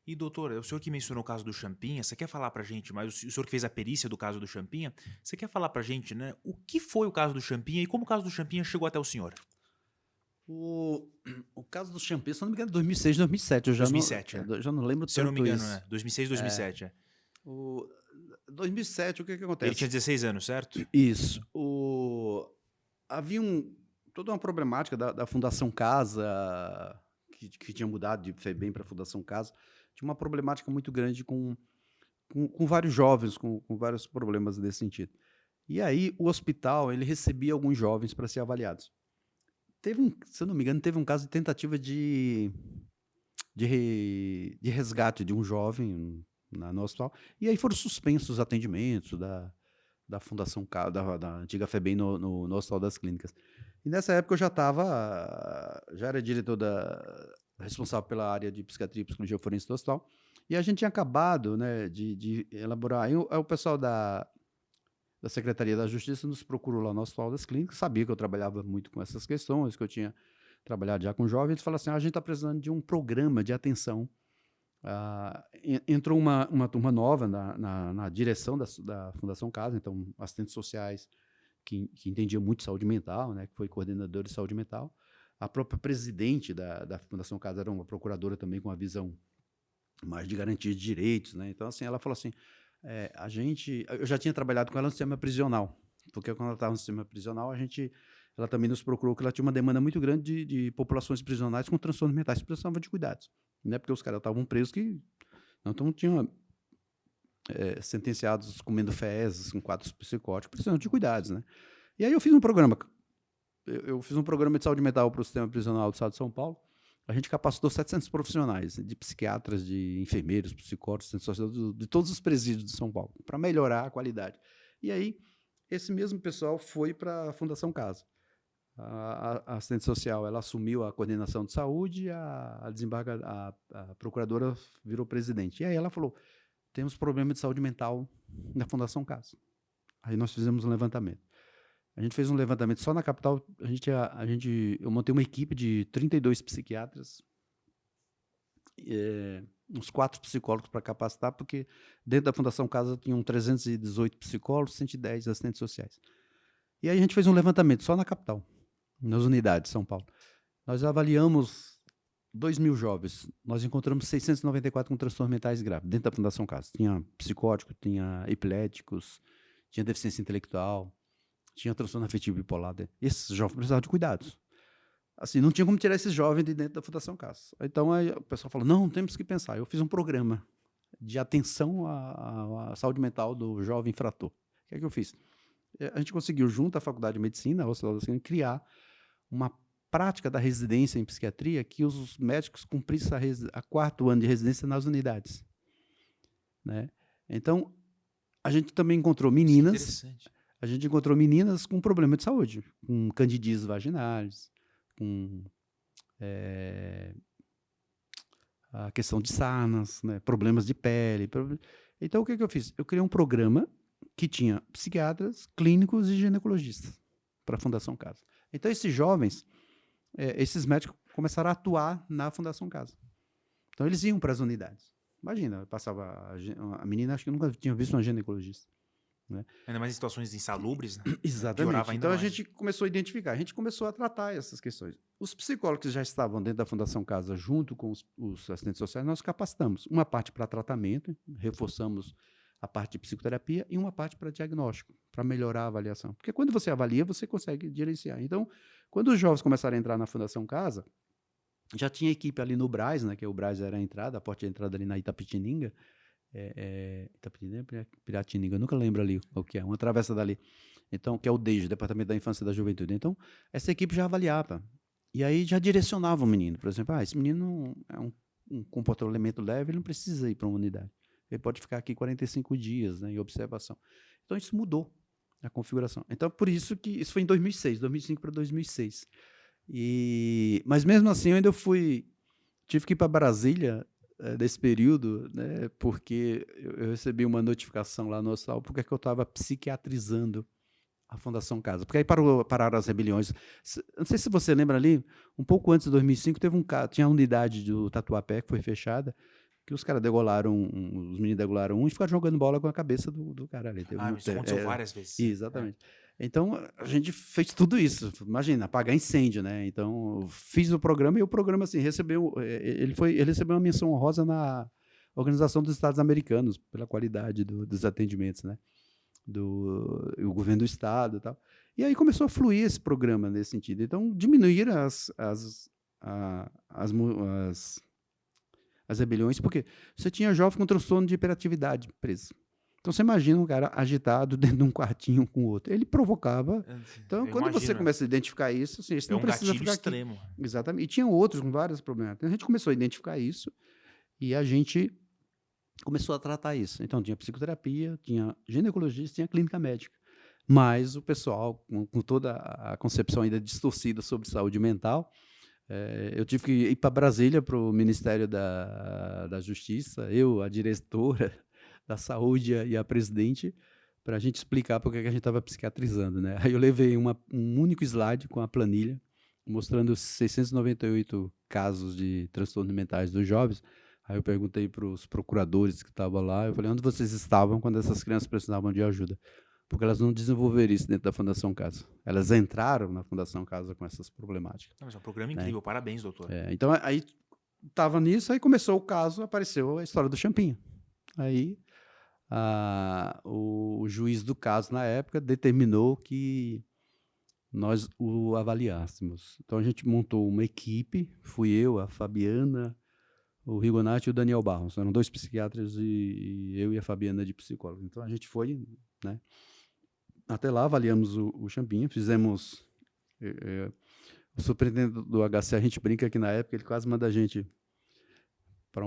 E, doutor, o senhor que mencionou o caso do Champinha, você quer falar pra gente, mas o senhor que fez a perícia do caso do Champinha, você quer falar pra gente, né, o que foi o caso do Champinha e como o caso do Champinha chegou até o senhor? O, o caso do Champinha, se eu não me engano, 2006, 2007. Eu 2007, né? já não lembro Se eu não me tanto engano, isso. né? 2006, 2007, é. O 2007, o que Ele acontece? tinha 16 anos, certo? Isso. Havia toda uma problemática da Fundação Casa, que tinha mudado de FEBEM para a Fundação Casa. Tinha uma problemática muito grande com vários jovens, com vários problemas nesse sentido. E aí, o hospital, ele recebia alguns jovens para ser avaliados. Se eu não me engano, teve um caso de tentativa de resgate de um jovem no hospital. E aí foram suspensos os atendimentos da Fundação da antiga FEBEM no Hospital das Clínicas. E nessa época eu já era diretor responsável pela área de psiquiatria e psicologia forense do hospital. E a gente tinha acabado, né, de elaborar. Aí o pessoal da Secretaria da Justiça nos procurou lá no Hospital das Clínicas, sabia que eu trabalhava muito com essas questões, que eu tinha trabalhado já com jovens. Eles falaram assim: a gente está precisando de um programa de atenção. Entrou uma turma nova na direção da Fundação Casa, então assistentes sociais que entendiam muito de saúde mental, né, que foi coordenadora de saúde mental. A própria presidente da Fundação Casa era uma procuradora também com uma visão mais de garantia de direitos, né? Então, assim, ela falou assim: eu já tinha trabalhado com ela no sistema prisional, porque quando ela estava no sistema prisional, ela também nos procurou que ela tinha uma demanda muito grande de populações prisionais com transtornos mentais que precisavam de cuidados, né? Porque os caras estavam presos que não tinham sentenciados comendo fezes, com quadros psicóticos, precisando de cuidados, né? E aí eu fiz um programa. Eu fiz um programa de saúde mental para o sistema prisional do estado de São Paulo. A gente capacitou 700 profissionais, de psiquiatras, de enfermeiros, psicólogos, de todos os presídios de São Paulo, para melhorar a qualidade. E aí, esse mesmo pessoal foi para a Fundação Casa. A assistente social, ela assumiu a coordenação de saúde, a procuradora virou presidente. E aí ela falou: temos problema de saúde mental na Fundação Casa. Aí nós fizemos um levantamento. A gente fez um levantamento só na capital. Eu montei uma equipe de 32 psiquiatras, uns 4 psicólogos para capacitar, porque dentro da Fundação Casa tinham 318 psicólogos, 110 assistentes sociais. E aí a gente fez um levantamento só na capital, nas unidades de São Paulo. Nós avaliamos 2.000 jovens. Nós encontramos 694 com transtornos mentais graves dentro da Fundação Casa. Tinha psicótico, tinha epiléticos, tinha deficiência intelectual, tinha transtorno afetivo bipolar. Esses jovens precisavam de cuidados. Assim, não tinha como tirar esses jovens de dentro da Fundação Casa. Então, aí o pessoal falou: não, temos que pensar. Eu fiz um programa de atenção à saúde mental do jovem infrator. O que é que eu fiz? A gente conseguiu, junto à Faculdade de Medicina, criar uma prática da residência em psiquiatria que os médicos cumprissem a 4º ano de residência nas unidades, né? Então, a gente também encontrou meninas. A gente encontrou meninas com problema de saúde, com candidíases vaginais, com a questão de sarnas, né, problemas de pele. Então, o que eu fiz? Eu criei um programa que tinha psiquiatras, clínicos e ginecologistas para a Fundação Casa. Então, esses jovens, esses médicos começaram a atuar na Fundação Casa. Então, eles iam para as unidades. Imagina, passava a menina, acho que nunca tinha visto uma ginecologista, né? Ainda mais em situações insalubres, né? Exatamente. Então, a gente começou a identificar, a gente começou a tratar essas questões. Os psicólogos que já estavam dentro da Fundação Casa, junto com os assistentes sociais, nós capacitamos. Uma parte para tratamento, reforçamos a parte de psicoterapia, e uma parte para diagnóstico, para melhorar a avaliação. Porque quando você avalia, você consegue gerenciar. Então, quando os jovens começaram a entrar na Fundação Casa, já tinha equipe ali no Brás, né, que o Brás era a entrada, a porta de entrada ali na Itapetininga, Piratininga, eu nunca lembro ali o que é, uma travessa dali, então, que é o DEIJ, Departamento da Infância e da Juventude. Então, essa equipe já avaliava, e aí já direcionava o menino. Por exemplo, esse menino é um comportamento leve, ele não precisa ir para uma unidade, ele pode ficar aqui 45 dias, né, em observação. Então, isso mudou a configuração. Então, por isso que isso foi em 2005 para 2006. Mas mesmo assim, eu ainda tive que ir para Brasília nesse período, né, porque eu recebi uma notificação lá no hospital porque eu estava psiquiatrizando a Fundação Casa. Porque aí pararam as rebeliões. Não sei se você lembra ali, um pouco antes de 2005, tinha a unidade do Tatuapé que foi fechada, que os caras degolaram, os meninos degolaram um e ficaram jogando bola com a cabeça do cara ali. Isso aconteceu várias vezes. Exatamente. Então, a gente fez tudo isso. Imagina, apagar incêndio, né? Então, fiz o programa e o programa, assim, ele recebeu uma menção honrosa na Organização dos Estados Americanos pela qualidade dos atendimentos, né? O governo do estado e tal. E aí começou a fluir esse programa nesse sentido. Então, diminuíram as rebeliões, porque você tinha jovem com transtorno de hiperatividade preso. Então, você imagina um cara agitado dentro de um quartinho com o outro. Ele provocava. Então, quando você começa a identificar isso, assim, você não precisa ficar extremo. Aqui. Exatamente. E tinha outros com vários problemas. Então, a gente começou a identificar isso e a gente começou a tratar isso. Então, tinha psicoterapia, tinha ginecologista, tinha clínica médica. Mas o pessoal, com toda a concepção ainda distorcida sobre saúde mental, eu tive que ir para Brasília, para o Ministério da Justiça, a diretora da Saúde e a presidente, para a gente explicar por que a gente estava psiquiatrizando, né? Aí eu levei um único slide com a planilha, mostrando 698 casos de transtornos mentais dos jovens. Aí eu perguntei para os procuradores que estavam lá, eu falei, onde vocês estavam quando essas crianças precisavam de ajuda? Porque elas não desenvolveram isso dentro da Fundação Casa. Elas entraram na Fundação Casa com essas problemáticas. Não, mas é um programa incrível, parabéns, doutor. Então, aí estava nisso, aí começou o caso, apareceu a história do Champinha. Aí o juiz do caso, na época, determinou que nós o avaliássemos. Então, a gente montou uma equipe, fui eu, a Fabiana, o Rigonati e o Daniel Barros. Eram 2 psiquiatras e eu e a Fabiana de psicólogo. Então, a gente foi, né? Até lá, avaliamos o Champinha, fizemos... o superintendente do HC, a gente brinca que na época ele quase manda a gente para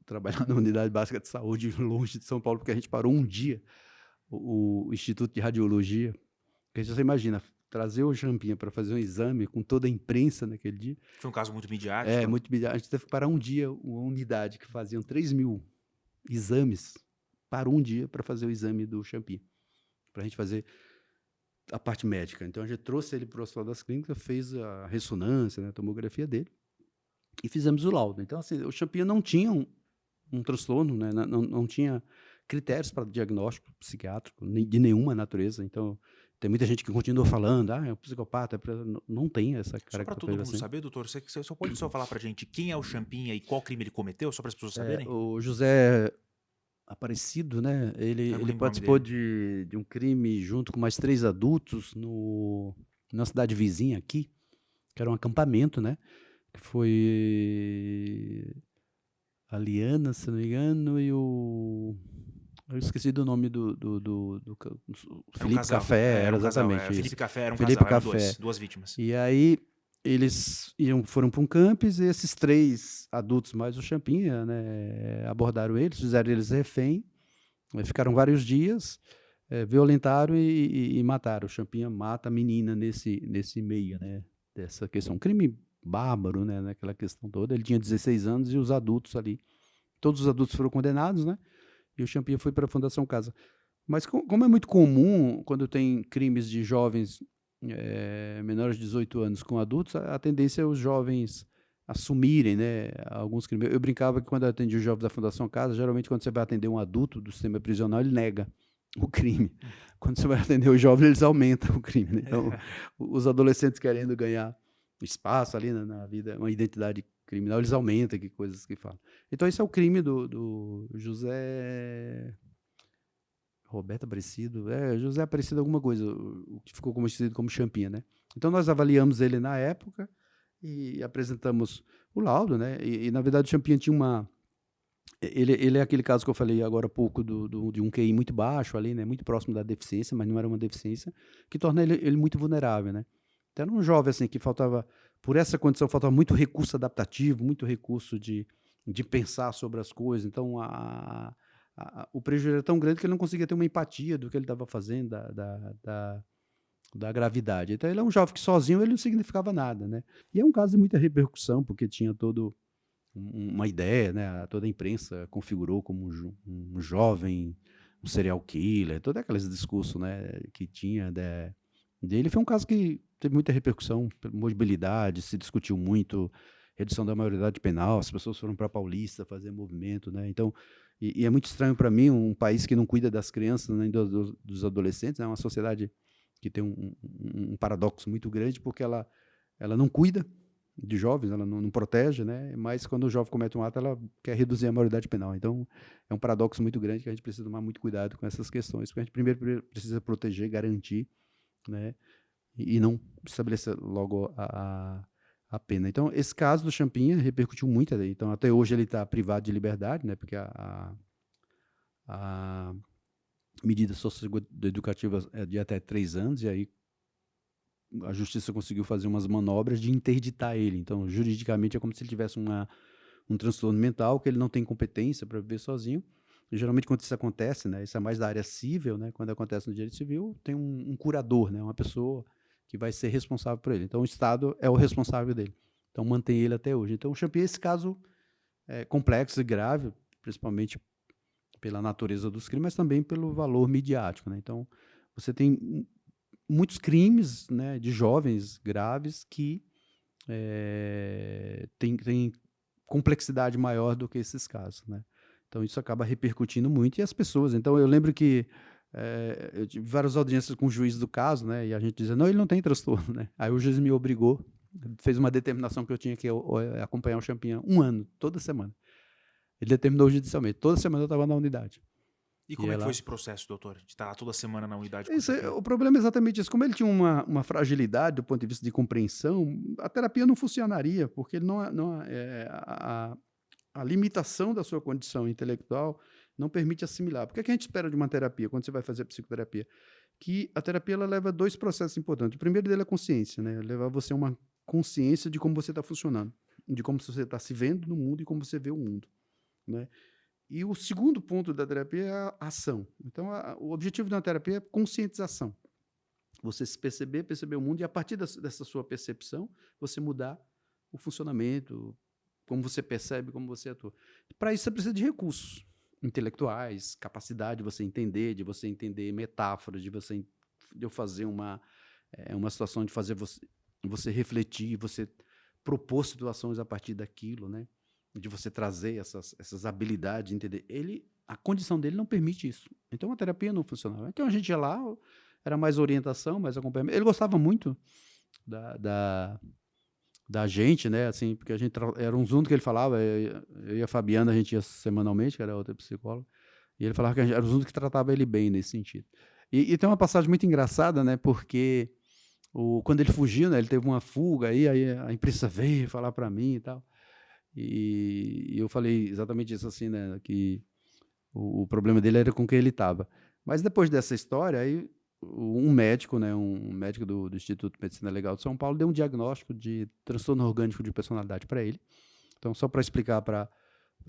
trabalhar na unidade básica de saúde longe de São Paulo, porque a gente parou um dia o Instituto de Radiologia. Porque você imagina, trazer o Champinha para fazer um exame com toda a imprensa naquele dia. Foi um caso muito midiático. Muito midiático. A gente teve que parar um dia, uma unidade que faziam 3.000 exames, parou um dia para fazer o exame do Champinha, para a gente fazer a parte médica. Então, a gente trouxe ele para o Hospital das Clínicas, fez a ressonância, né, a tomografia dele, e fizemos o laudo. Então, assim, o Champinha não tinha um transtorno, né, não tinha critérios para diagnóstico psiquiátrico de nenhuma natureza. Então, tem muita gente que continua falando, é um psicopata, não tem essa característica. Só para todo mundo saber, doutor, você só pode falar para a gente quem é o Champinha e qual crime ele cometeu, só para as pessoas saberem? O José Aparecido, né? Ele participou de um crime junto com mais 3 adultos na cidade vizinha aqui, que era um acampamento, né? Que foi a Liana, se não me engano, e eu esqueci do nome do Felipe Café, era exatamente isso. Felipe Café era um casal, eram 2 vítimas. E aí eles foram para um campus e esses 3 adultos mais o Champinha, né, abordaram eles, fizeram eles refém, ficaram vários dias, violentaram e mataram. O Champinha mata a menina nesse meio, né, dessa questão. Um crime bárbaro, né, naquela questão toda. Ele tinha 16 anos e os adultos ali, todos os adultos foram condenados, né, e o Champinha foi para a Fundação Casa. Mas como é muito comum, quando tem crimes de jovens menores de 18 anos com adultos, a tendência é os jovens assumirem, né, alguns crimes. Eu brincava que quando eu atendi os jovens da Fundação Casa, geralmente quando você vai atender um adulto do sistema prisional, ele nega o crime. Quando você vai atender os jovens, eles aumentam o crime, né? Então, os adolescentes querendo ganhar espaço ali na vida, uma identidade criminal, eles aumentam que coisas que falam. Então, esse é o crime do José... Roberto Aparecido, José Aparecido alguma coisa, o que ficou conhecido como Champinha, né? Então, nós avaliamos ele na época e apresentamos o laudo, né? E na verdade, o Champinha tinha ele é aquele caso que eu falei agora há pouco de um QI muito baixo ali, né? Muito próximo da deficiência, mas não era uma deficiência, que torna ele muito vulnerável, né? Então, era um jovem, assim, que faltava, por essa condição, faltava muito recurso adaptativo, muito recurso de pensar sobre as coisas. Então, o prejuízo era tão grande que ele não conseguia ter uma empatia do que ele estava fazendo, da gravidade. Então, ele é um jovem que sozinho ele não significava nada, né? E é um caso de muita repercussão, porque tinha todo uma ideia, né? Toda a imprensa configurou como um jovem, um serial killer, todos aqueles discursos, né, que tinha dele. Foi um caso que teve muita repercussão, mobilidade, se discutiu muito, redução da maioridade penal, as pessoas foram para Paulista fazer movimento, né? Então, e é muito estranho para mim, um país que não cuida das crianças, nem dos adolescentes, é uma sociedade que tem um paradoxo muito grande, porque ela não cuida de jovens, ela não protege, né? Mas quando o jovem comete um ato, ela quer reduzir a maioridade penal. Então, é um paradoxo muito grande que a gente precisa tomar muito cuidado com essas questões, porque a gente primeiro precisa proteger, garantir, né? E não estabelecer logo a pena. Então, esse caso do Champinha repercutiu muito. Então, até hoje ele está privado de liberdade, né? Porque a medida socioeducativa é de até 3 anos, e aí a justiça conseguiu fazer umas manobras de interditar ele. Então, juridicamente, é como se ele tivesse um transtorno mental, que ele não tem competência para viver sozinho. E, geralmente, quando isso acontece, né, isso é mais da área civil, né, quando acontece no direito civil, tem um curador, né, uma pessoa que vai ser responsável por ele. Então, o Estado é o responsável dele. Então, mantém ele até hoje. Então, o Champy, esse caso é complexo e grave, principalmente pela natureza dos crimes, mas também pelo valor midiático, né? Então, você tem muitos crimes, né, de jovens graves que tem complexidade maior do que esses casos, né? Então, isso acaba repercutindo muito, e as pessoas. Então, eu lembro que eu tive várias audiências com o juiz do caso, né? E a gente dizia, não, ele não tem transtorno, né? Aí o juiz me obrigou, fez uma determinação que eu tinha que acompanhar o Champinha 1 ano, toda semana. Ele determinou judicialmente, toda semana eu estava na unidade. E como é que foi esse processo, doutor? De estar lá toda semana na unidade com o Champinha? O problema é exatamente isso. Como ele tinha uma fragilidade do ponto de vista de compreensão, a terapia não funcionaria, porque a limitação da sua condição intelectual não permite assimilar. Por que a gente espera de uma terapia, quando você vai fazer psicoterapia? Que a terapia ela leva 2 processos importantes. O primeiro dele é a consciência, né? Levar você a uma consciência de como você está funcionando, de como você está se vendo no mundo e como você vê o mundo, né? E o segundo ponto da terapia é a ação. Então, o objetivo de uma terapia é conscientização. Você se perceber o mundo, e a partir dessa sua percepção, você mudar o funcionamento, como você percebe, como você atua. Para isso, você precisa de recursos intelectuais, capacidade de você entender metáforas, de eu fazer uma situação, de fazer você refletir, você propor situações a partir daquilo, né? De você trazer essas habilidades, de entender. A condição dele não permite isso. Então, a terapia não funcionava. Então, a gente ia lá, era mais orientação, mais acompanhamento. Ele gostava muito da gente, né? Assim, porque a gente era um assunto que ele falava, eu e a Fabiana, a gente ia semanalmente, que era outra psicóloga, e ele falava que era um assunto que tratava ele bem nesse sentido. E tem uma passagem muito engraçada, né? Porque quando ele fugiu, né? Ele teve uma fuga, aí a imprensa veio falar para mim e tal. E eu falei exatamente isso, assim, né? Que o problema dele era com quem ele estava. Mas depois dessa história, aí um médico, né? Um médico do Instituto de Medicina Legal de São Paulo deu um diagnóstico de transtorno orgânico de personalidade para ele. Então, só para explicar para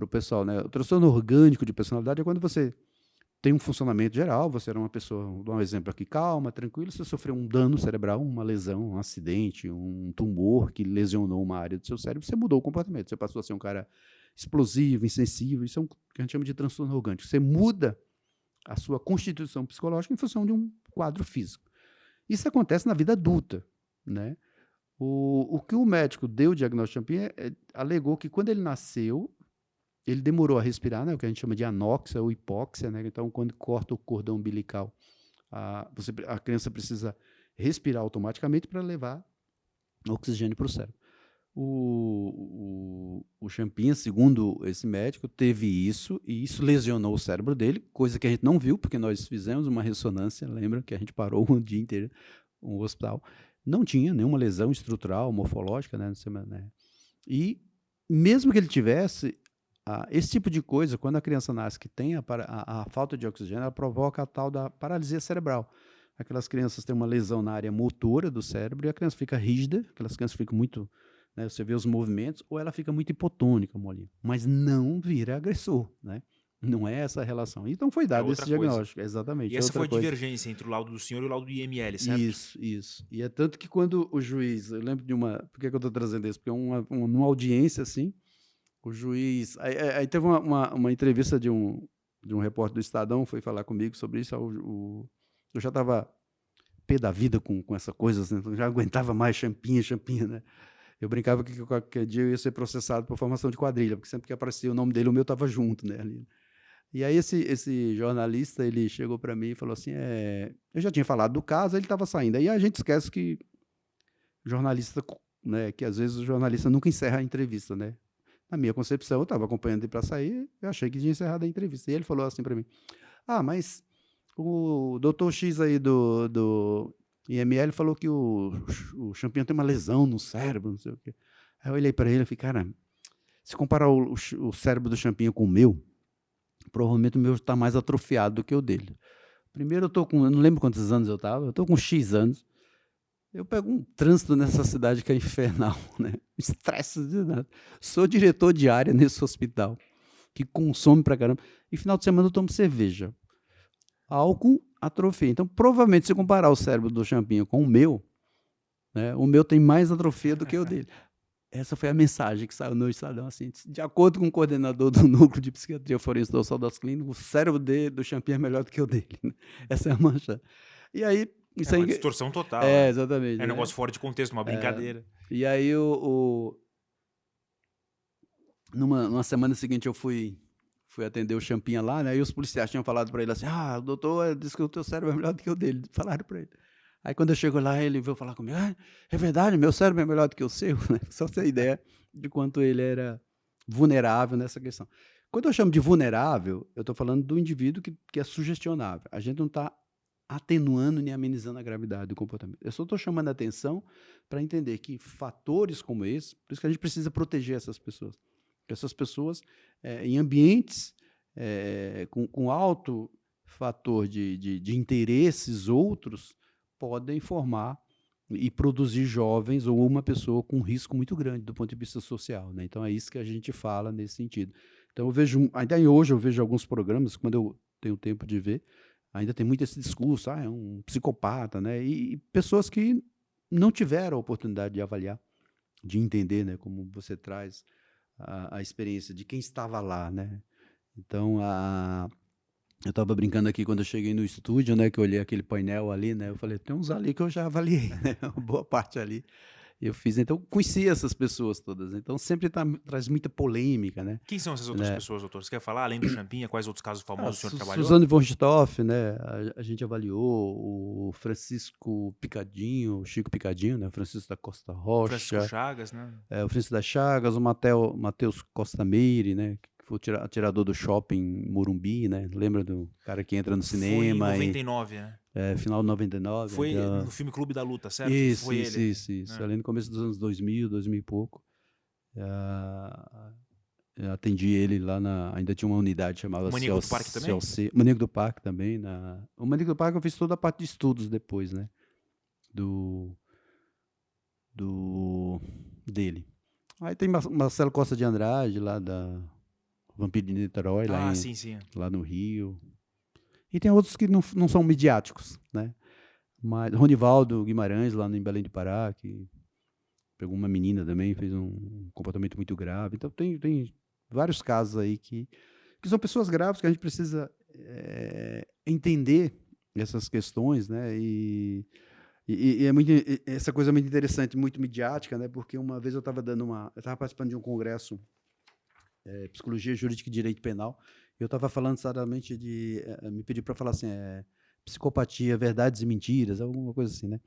o pessoal, né? O transtorno orgânico de personalidade é quando você tem um funcionamento geral, você era uma pessoa, vou dar um exemplo aqui, calma, tranquila, você sofreu um dano cerebral, uma lesão, um acidente, um tumor que lesionou uma área do seu cérebro, você mudou o comportamento, você passou a ser um cara explosivo, insensível, isso é o que a gente chama de transtorno orgânico. Você muda a sua constituição psicológica em função de um quadro físico. Isso acontece na vida adulta, né? O que o médico deu o diagnóstico de Champinha alegou que quando ele nasceu, ele demorou a respirar, né, o que a gente chama de anóxia ou hipóxia, né? Então, quando corta o cordão umbilical, a criança precisa respirar automaticamente para levar oxigênio para o cérebro. O Champinha, segundo esse médico, teve isso, e isso lesionou o cérebro dele, coisa que a gente não viu, porque nós fizemos uma ressonância, lembra que a gente parou um dia inteiro no hospital, não tinha nenhuma lesão estrutural, morfológica, né? E mesmo que ele tivesse, esse tipo de coisa, quando a criança nasce que tem a falta de oxigênio, ela provoca a tal da paralisia cerebral. Aquelas crianças têm uma lesão na área motora do cérebro e a criança fica rígida, aquelas crianças ficam muito, né, você vê os movimentos, ou ela fica muito hipotônica, molinha, mas não vira agressor, né? Não é essa a relação. Então foi dado esse diagnóstico, exatamente. E essa foi a divergência entre o laudo do senhor e o laudo do IML, certo? Isso. E é tanto que quando o juiz, eu lembro de por que eu estou trazendo isso? Porque numa audiência assim, O juiz. Aí teve uma entrevista de um repórter do Estadão, foi falar comigo sobre isso. Eu já estava pé da vida com essa coisa, assim, eu já aguentava mais champinha, né? Eu brincava que qualquer dia eu ia ser processado por formação de quadrilha, porque sempre que aparecia o nome dele, o meu estava junto, né? Ali. E aí esse jornalista, ele chegou para mim e falou assim, eu já tinha falado do caso, ele estava saindo. Aí a gente esquece que jornalista, né, que às vezes o jornalista nunca encerra a entrevista, né? Na minha concepção, eu estava acompanhando ele para sair, eu achei que tinha encerrado a entrevista. E ele falou assim para mim, mas o doutor X aí do IML falou que o Champignon tem uma lesão no cérebro, não sei o quê. Aí eu olhei para ele e falei, cara, se comparar o cérebro do Champignon com o meu, provavelmente o meu está mais atrofiado do que o dele. Primeiro, eu não lembro quantos anos eu estava, eu estou com X anos, eu pego um trânsito nessa cidade que é infernal, né? Estresse de nada. Sou diretor de área nesse hospital, que consome pra caramba, e final de semana eu tomo cerveja. Álcool atrofia. Então, provavelmente, se comparar o cérebro do Champinho com né, o meu tem mais atrofia do que o dele. Essa foi a mensagem que saiu no Estadão, assim, de acordo com o coordenador do Núcleo de Psiquiatria Forense do Hospital das Clínicas, o cérebro do Champinho é melhor do que o dele. Né? Essa é a mancha. E aí, isso É uma aí... distorção total, né? exatamente. É um negócio fora de contexto, uma brincadeira. E aí, numa semana seguinte, eu fui atender o Champinha lá, né? E os policiais tinham falado para ele assim, o doutor disse que o teu cérebro é melhor do que o dele. Falaram para ele. Aí, quando eu chego lá, ele veio falar comigo, é verdade, meu cérebro é melhor do que o seu, né? Só ter ideia de quanto ele era vulnerável nessa questão. Quando eu chamo de vulnerável, eu estou falando do indivíduo que é sugestionável. A gente não está atenuando nem amenizando a gravidade do comportamento. Eu só estou chamando a atenção para entender que fatores como esse, por isso que a gente precisa proteger essas pessoas. Porque essas pessoas, em ambientes com alto fator de interesses outros, podem formar e produzir jovens ou uma pessoa com um risco muito grande do ponto de vista social. Né? Então, é isso que a gente fala nesse sentido. Então, eu vejo, ainda hoje eu vejo alguns programas, quando eu tenho tempo de ver, ainda tem muito esse discurso, é um psicopata, né? E pessoas que não tiveram a oportunidade de avaliar, de entender, né? Como você traz a experiência de quem estava lá, né? Então, eu estava brincando aqui quando eu cheguei no estúdio, né? Que eu olhei aquele painel ali, né? Eu falei, tem uns ali que eu já avaliei, né? Uma boa parte ali. Eu fiz, então, conheci essas pessoas todas. Então, sempre traz muita polêmica, né? Quem são essas outras pessoas, doutor? Você quer falar, além do Champinha, quais outros casos famosos o senhor trabalhou? Suzane von Richthofen, né? A gente avaliou o Francisco Picadinho, o Chico Picadinho, né? O Francisco da Costa Rocha. Francisco Chagas, né? O Francisco das Chagas, o Matheus Costa Meire, né? Que foi o atirador do shopping Morumbi, né? Lembra do cara que entra no cinema? Foi em 99, né? Final de 99. Foi então... no filme Clube da Luta, certo? Isso, foi isso, ele. isso. Ali no começo dos anos 2000 e pouco. Eu atendi ele lá ainda tinha uma unidade chamada Maníaco do Parque também? Maníaco do Parque também. O Maníaco do Parque eu fiz toda a parte de estudos depois, né? Dele. Aí tem Marcelo Costa de Andrade, lá da Vampiro de Niterói, sim. lá no Rio. E tem outros que não são midiáticos, né? Mas Ronivaldo Guimarães, lá em Belém do Pará, que pegou uma menina também, fez um comportamento muito grave. Então, tem vários casos aí que são pessoas graves que a gente precisa entender essas questões, né? E essa coisa é muito interessante, muito midiática, né? Porque uma vez eu estava participando de um congresso Psicologia Jurídica e Direito Penal, e eu estava falando exatamente me pediu para falar assim, psicopatia, verdades e mentiras, alguma coisa assim, né?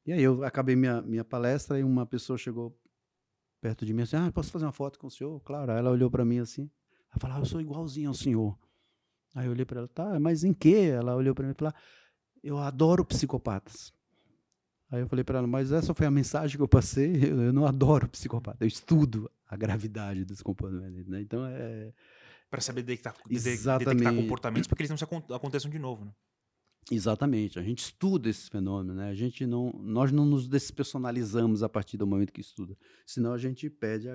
E aí eu acabei minha palestra e uma pessoa chegou perto de mim assim, posso fazer uma foto com o senhor? Claro. Aí ela olhou para mim assim, ela falou, eu sou igualzinho ao senhor. Aí eu olhei para ela, tá, mas em quê? Ela olhou para mim e falou, eu adoro psicopatas. Aí eu falei para ela, mas essa foi a mensagem que eu passei, eu não adoro psicopata, eu estudo a gravidade dos comportamentos, né? Então para saber detectar comportamentos para que eles não aconteçam de novo, né? Exatamente, a gente estuda esse fenômeno, né? Nós não nos despersonalizamos a partir do momento que estuda, senão a gente perde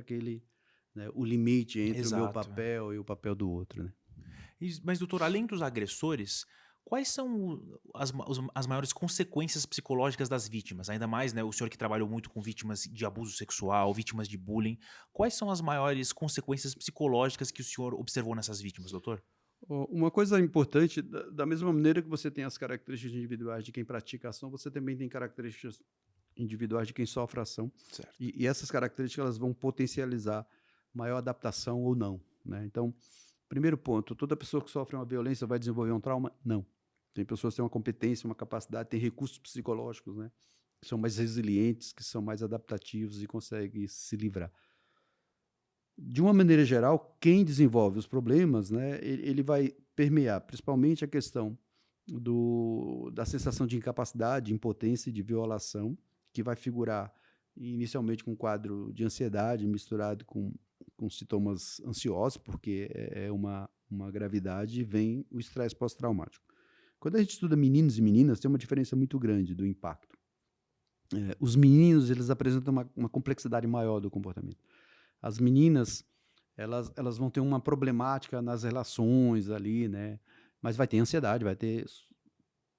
né, o limite entre o meu papel e o papel do outro, né? Mas, doutor, além dos agressores, Quais são as maiores consequências psicológicas das vítimas? Ainda mais, né, o senhor que trabalhou muito com vítimas de abuso sexual, vítimas de bullying. Quais são as maiores consequências psicológicas que o senhor observou nessas vítimas, doutor? Uma coisa importante, da mesma maneira que você tem as características individuais de quem pratica a ação, você também tem características individuais de quem sofre a ação. Certo. E essas características elas vão potencializar maior adaptação ou não, né? Então, primeiro ponto, toda pessoa que sofre uma violência vai desenvolver um trauma? Não. Tem pessoas que têm uma competência, uma capacidade, têm recursos psicológicos, né? Que são mais resilientes, que são mais adaptativos e conseguem se livrar. De uma maneira geral, quem desenvolve os problemas, né, ele vai permear principalmente a questão da sensação de incapacidade, impotência e de violação, que vai figurar inicialmente com um quadro de ansiedade misturado com sintomas ansiosos, porque é uma gravidade e vem o estresse pós-traumático. Quando a gente estuda meninos e meninas, tem uma diferença muito grande do impacto. Os meninos eles apresentam uma complexidade maior do comportamento. As meninas, elas vão ter uma problemática nas relações ali, né? Mas vai ter ansiedade, vai ter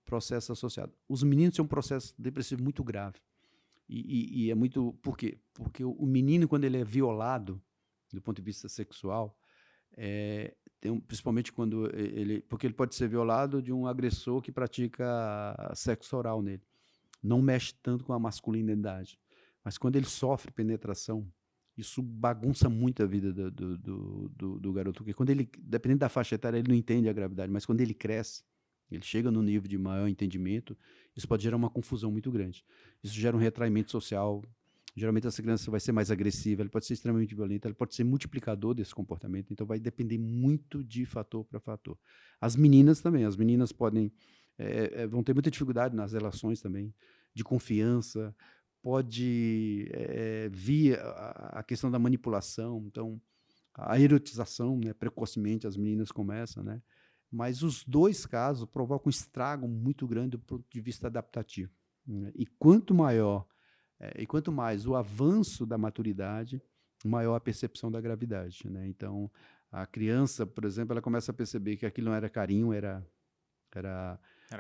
processo associado. Os meninos têm um processo depressivo muito grave. E é muito... Por quê? Porque o menino, quando ele é violado, do ponto de vista sexual, principalmente quando ele... Porque ele pode ser violado de um agressor que pratica sexo oral nele. Não mexe tanto com a masculinidade. Mas quando ele sofre penetração, isso bagunça muito a vida do garoto, porque quando ele, dependendo da faixa etária, ele não entende a gravidade, mas quando ele cresce, ele chega no nível de maior entendimento, isso pode gerar uma confusão muito grande. Isso gera um retraimento social. Geralmente essa criança vai ser mais agressiva, ele pode ser extremamente violenta, ele pode ser multiplicador desse comportamento, então vai depender muito de fator para fator. As meninas também, as meninas vão ter muita dificuldade nas relações também, de confiança, pode vir a questão da manipulação, então a erotização, né, precocemente as meninas começam, né? Mas os dois casos provocam um estrago muito grande do ponto de vista adaptativo, né? E quanto mais o avanço da maturidade, maior a percepção da gravidade, né? Então, a criança, por exemplo, ela começa a perceber que aquilo não era carinho, era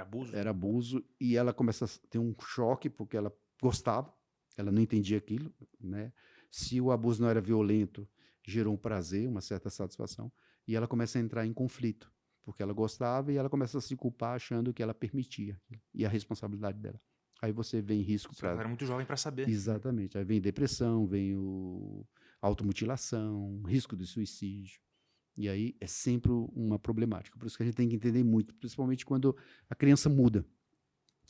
abuso? Era abuso, e ela começa a ter um choque, porque ela gostava, ela não entendia aquilo, né? Se o abuso não era violento, gerou um prazer, uma certa satisfação, e ela começa a entrar em conflito, porque ela gostava e ela começa a se culpar achando que ela permitia, e a responsabilidade dela. Aí você vem risco Ela era muito jovem para saber. Exatamente. Aí vem depressão, vem automutilação, risco de suicídio. E aí é sempre uma problemática. Por isso que a gente tem que entender muito, principalmente quando a criança muda.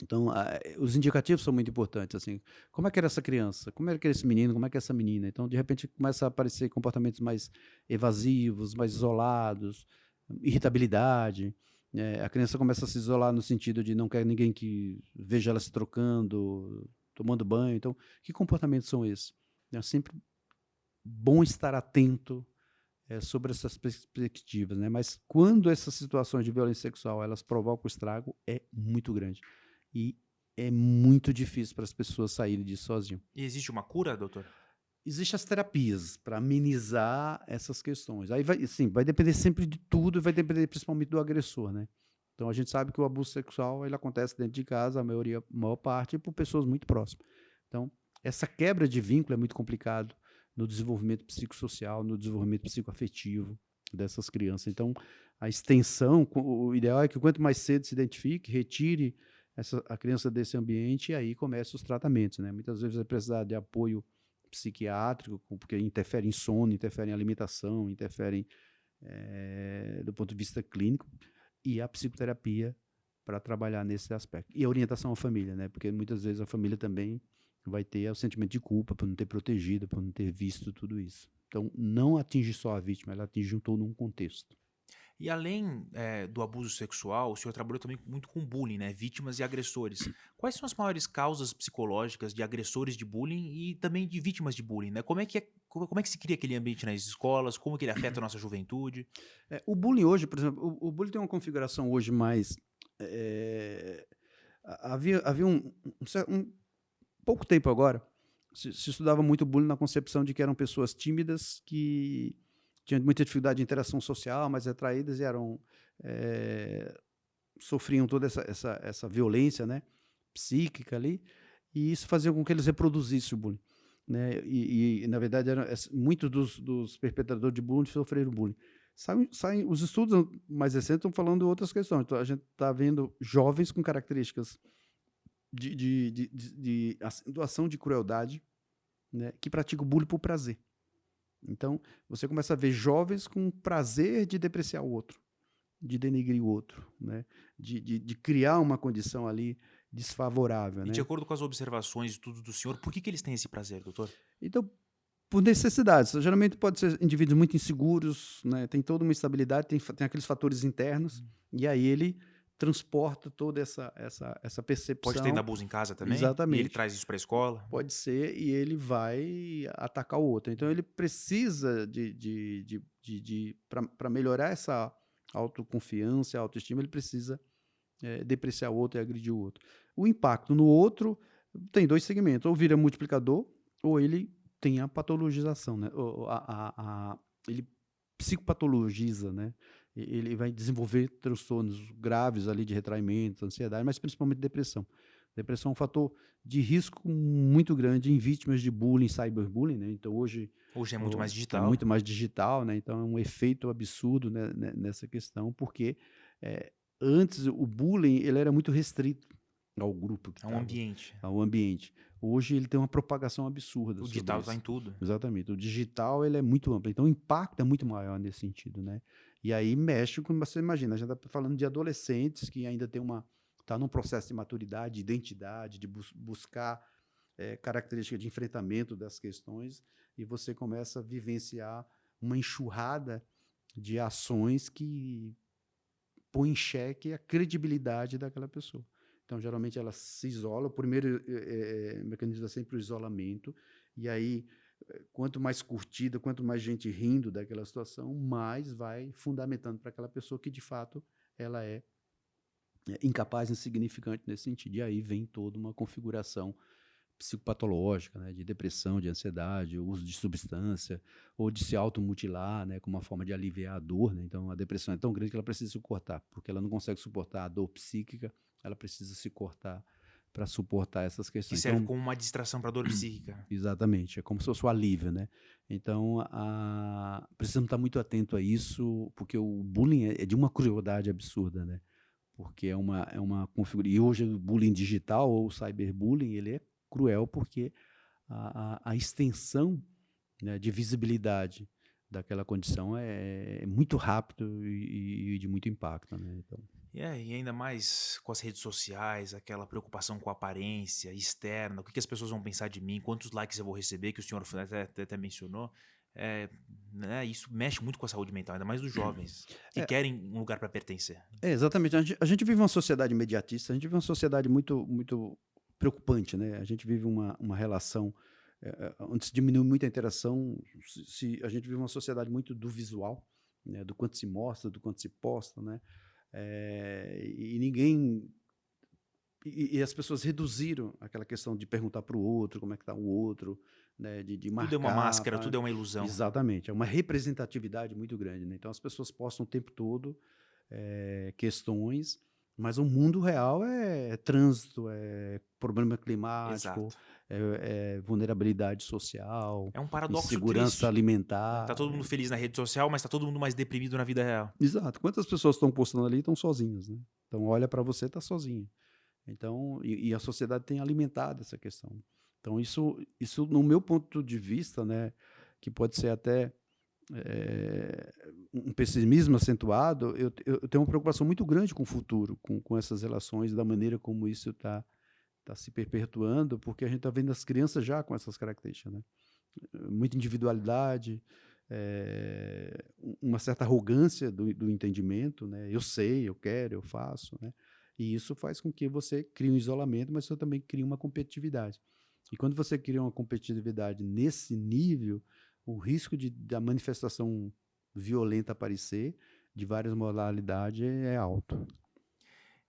Então, os indicativos são muito importantes. Assim, como é que era essa criança? Como é que era esse menino? Como é que é essa menina? Então, de repente, começa a aparecer comportamentos mais evasivos, mais isolados, irritabilidade. A criança começa a se isolar no sentido de não quer ninguém que veja ela se trocando, tomando banho. Então, que comportamentos são esses? É sempre bom estar atento sobre essas perspectivas, né? Mas quando essas situações de violência sexual elas provocam o estrago, é muito grande. E é muito difícil para as pessoas saírem disso sozinho. E existe uma cura, doutor? Existem as terapias para amenizar essas questões. Aí vai depender sempre de tudo, vai depender principalmente do agressor, né? Então a gente sabe que o abuso sexual ele acontece dentro de casa, a maior parte, por pessoas muito próximas. Então, essa quebra de vínculo é muito complicado no desenvolvimento psicossocial, no desenvolvimento psicoafetivo dessas crianças. Então, a extensão, o ideal é que quanto mais cedo se identifique, retire a criança desse ambiente e aí começa os tratamentos, né? Muitas vezes vai precisar de apoio psiquiátrico, porque interfere em sono, interfere em alimentação, interfere do ponto de vista clínico, e a psicoterapia para trabalhar nesse aspecto. E a orientação à família, né? Porque muitas vezes a família também vai ter o sentimento de culpa por não ter protegido, por não ter visto tudo isso. Então, não atinge só a vítima, ela atinge todo um contexto. E além do abuso sexual, o senhor trabalhou também muito com bullying, né? Vítimas e agressores. Quais são as maiores causas psicológicas de agressores de bullying e também de vítimas de bullying, né? Como é que se cria aquele ambiente nas escolas? Como que ele afeta a nossa juventude? O bullying hoje, por exemplo, o bullying tem uma configuração hoje mais... havia pouco tempo agora, se estudava muito bullying na concepção de que eram pessoas tímidas que tinham muita dificuldade de interação social, mas retraídas e eram sofriam toda essa violência, né, psíquica ali, e isso fazia com que eles reproduzissem o bullying, né? Na verdade, muitos dos perpetradores de bullying sofreram bullying. Os estudos mais recentes estão falando de outras questões. Então, a gente está vendo jovens com características de acentuação de crueldade, né, que praticam bullying por prazer. Então, você começa a ver jovens com prazer de depreciar o outro, de denegrir o outro, né, de criar uma condição ali desfavorável, E né? de acordo com as observações e estudos do senhor, por que eles têm esse prazer, doutor? Então, por necessidades. Geralmente pode ser indivíduos muito inseguros, né? Tem toda uma instabilidade, tem aqueles fatores internos, e aí ele transporta toda essa Pode ter ainda percepção. abuso em casa também? E ele Exatamente. traz isso para a escola? Pode ser, e ele vai atacar o outro. Então, ele precisa para melhorar essa autoconfiança, autoestima, ele precisa depreciar o outro e agredir o outro. O impacto no outro tem dois segmentos: ou vira multiplicador, ou ele tem a patologização, né? Ele psicopatologiza, né? Ele vai desenvolver transtornos graves ali de retraimento, ansiedade, mas principalmente depressão. Depressão é um fator de risco muito grande em vítimas de bullying, cyberbullying, né? Então hoje Hoje é muito mais é digital. muito mais digital, né? Então é um efeito absurdo, né, nessa questão, porque antes o bullying ele era muito restrito ao grupo que É um estava, ambiente. ao ambiente. Hoje ele tem uma propagação absurda O sobre digital isso. está em tudo. Exatamente. O digital ele é muito amplo, então o impacto é muito maior nesse sentido, né? E aí mexe com, você imagina, a gente está falando de adolescentes que ainda está num processo de maturidade, de identidade, de buscar característica de enfrentamento das questões, e você começa a vivenciar uma enxurrada de ações que põe em xeque a credibilidade daquela pessoa. Então, geralmente, ela se isola. O primeiro mecanismo é sempre o isolamento. E aí, quanto mais curtida, quanto mais gente rindo daquela situação, mais vai fundamentando para aquela pessoa que, de fato, ela é incapaz, insignificante nesse sentido. E aí vem toda uma configuração psicopatológica, né, de depressão, de ansiedade, uso de substância, ou de se automutilar, né, como uma forma de aliviar a dor, né? Então, a depressão é tão grande que ela precisa se cortar, porque ela não consegue suportar a dor psíquica, ela precisa se cortar para suportar essas Que questões. serve Então, como uma distração para dor psíquica. exatamente, é como se fosse o alívio, né? Então, precisamos estar muito atento a isso, porque o bullying é de uma crueldade absurda, né? Porque é uma configuração. E hoje o bullying digital ou o cyberbullying, ele é cruel porque a extensão, né, de visibilidade daquela condição é muito rápido e de muito impacto, né? Então, E ainda mais com as redes sociais, aquela preocupação com a aparência externa, o que as pessoas vão pensar de mim, quantos likes eu vou receber, que o senhor até mencionou. Né, isso mexe muito com a saúde mental, ainda mais dos jovens, que é, querem um lugar para pertencer. exatamente. A gente vive uma sociedade imediatista, a gente vive uma sociedade muito, muito preocupante, né? A gente vive uma relação onde se diminui muito a interação. A gente vive uma sociedade muito do visual, né? Do quanto se mostra, do quanto se posta, né? E ninguém. E as pessoas reduziram aquela questão de perguntar para o outro como é que está o outro, né? De Tudo é uma marcar. máscara, tudo é uma ilusão. Exatamente. É uma representatividade muito grande, né? Então as pessoas postam o tempo todo questões, mas o mundo real é trânsito, é problema climático, Exato. é vulnerabilidade social, É um paradoxo insegurança triste. alimentar. Tá todo mundo feliz na rede social, mas tá todo mundo mais deprimido na vida real. Exato. Quantas pessoas estão postando ali e estão sozinhas, né? Então olha para você, está sozinho. Então, e a sociedade tem alimentado essa questão. Então isso no meu ponto de vista, né, que pode ser até um pessimismo acentuado, eu tenho uma preocupação muito grande com o futuro, com essas relações, da maneira como isso está se perpetuando, porque a gente está vendo as crianças já com essas características, né? Muita individualidade, uma certa arrogância do entendimento, né? Eu sei, eu quero, eu faço, né? E isso faz com que você crie um isolamento, mas você também cria uma competitividade. E quando você cria uma competitividade nesse nível, o risco da manifestação violenta aparecer, de várias modalidades, é alto.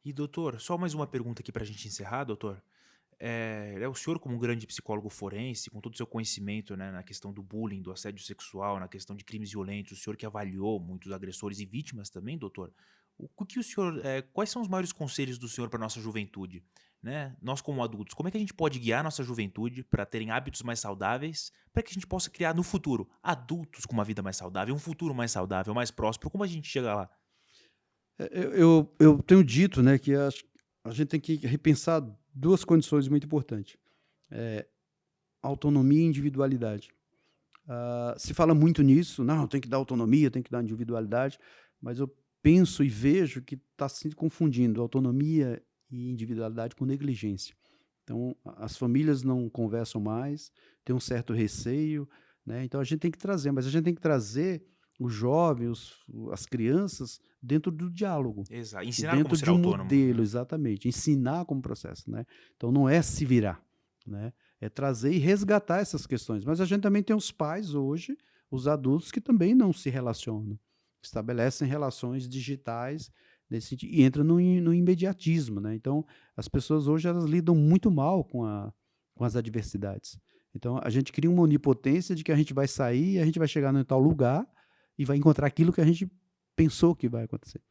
E doutor, só mais uma pergunta aqui pra gente encerrar, doutor. O senhor, como um grande psicólogo forense, com todo o seu conhecimento, né, na questão do bullying, do assédio sexual, na questão de crimes violentos, o senhor que avaliou muitos agressores e vítimas também, doutor, O que o senhor, quais são os maiores conselhos do senhor para nossa juventude? Né? Nós, como adultos, como é que a gente pode guiar nossa juventude para terem hábitos mais saudáveis, para que a gente possa criar no futuro adultos com uma vida mais saudável, um futuro mais saudável, mais próspero? Como a gente chega lá? Eu tenho dito, né, que a gente tem que repensar duas condições muito importantes: autonomia e individualidade. Se fala muito nisso, não, tem que dar autonomia, tem que dar individualidade, mas eu penso e vejo que está se confundindo autonomia e individualidade com negligência. Então, as famílias não conversam mais, tem um certo receio, né? Então, a gente tem que trazer, mas a gente tem que trazer os jovens, as crianças, dentro do diálogo Exato. e Ensinar como dentro ser de um autônomo. modelo, exatamente. Ensinar como processo, né? Então, não é se virar, né? É trazer e resgatar essas questões. Mas a gente também tem os pais hoje, os adultos, que também não se relacionam, estabelecem relações digitais nesse sentido, e entram no imediatismo, né? Então, as pessoas hoje elas lidam muito mal com as adversidades. Então, a gente cria uma onipotência de que a gente vai sair, a gente vai chegar em tal lugar e vai encontrar aquilo que a gente pensou que vai acontecer.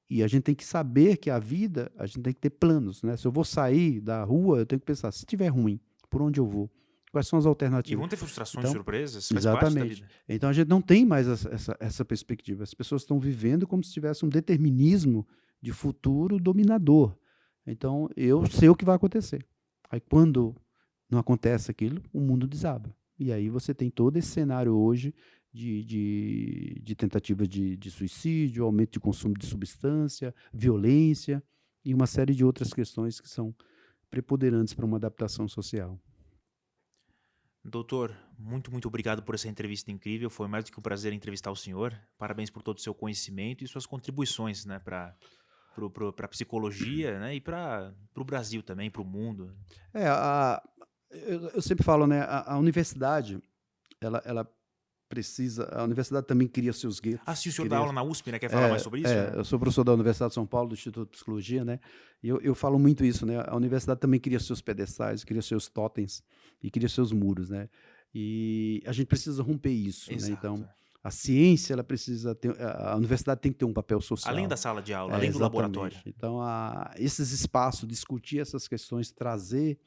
E a gente tem que saber que a vida, a gente tem que ter planos, né? Se eu vou sair da rua, eu tenho que pensar, se estiver ruim, por onde eu vou? Quais são as E alternativas? vão ter frustrações, Então, surpresas, faz parte da exatamente. vida. Então a gente não tem mais essa perspectiva. As pessoas estão vivendo como se tivesse um determinismo de futuro dominador. Então, eu sei o que vai acontecer. Aí, quando não acontece aquilo, o mundo desaba. E aí você tem todo esse cenário hoje de tentativa de suicídio, aumento de consumo de substância, violência e uma série de outras questões que são preponderantes para uma adaptação social. Doutor, muito obrigado por essa entrevista incrível. Foi mais do que um prazer entrevistar o senhor. Parabéns por todo o seu conhecimento e suas contribuições, né, para a psicologia, né, e para o Brasil também, para o mundo. É, eu sempre falo, né, a universidade, ela precisa, a universidade também cria seus Ah, guetos, sim, o senhor dá cria, aula na USP, né? Quer falar mais sobre isso? eu sou professor da Universidade de São Paulo, do Instituto de Psicologia, né, e eu falo muito isso, né, a universidade também cria seus pedestais, cria seus totens e cria seus muros, né, e a gente precisa romper isso, né, Exato. então a ciência, ela precisa ter, a universidade tem que ter um papel Além da social. sala de aula, além do laboratório. Exatamente. Então, esses espaços, discutir essas questões, trazer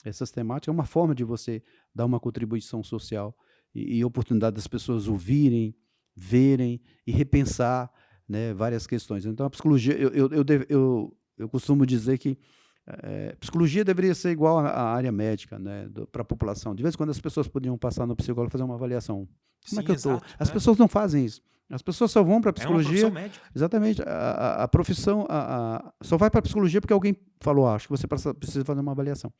essas temáticas, é uma forma de você dar uma contribuição social e oportunidade das pessoas ouvirem, verem e repensar, né, várias questões. Então, a psicologia, eu costumo dizer que psicologia deveria ser igual à área médica, né, para a população. De vez em quando as pessoas podiam passar no psicólogo e fazer uma avaliação. Como é que Sim, eu estou? exato. As pessoas não fazem isso. As pessoas só vão para a É uma profissão psicologia. médica. Exatamente. A profissão só vai para a psicologia porque alguém falou, acho que você precisa fazer uma avaliação.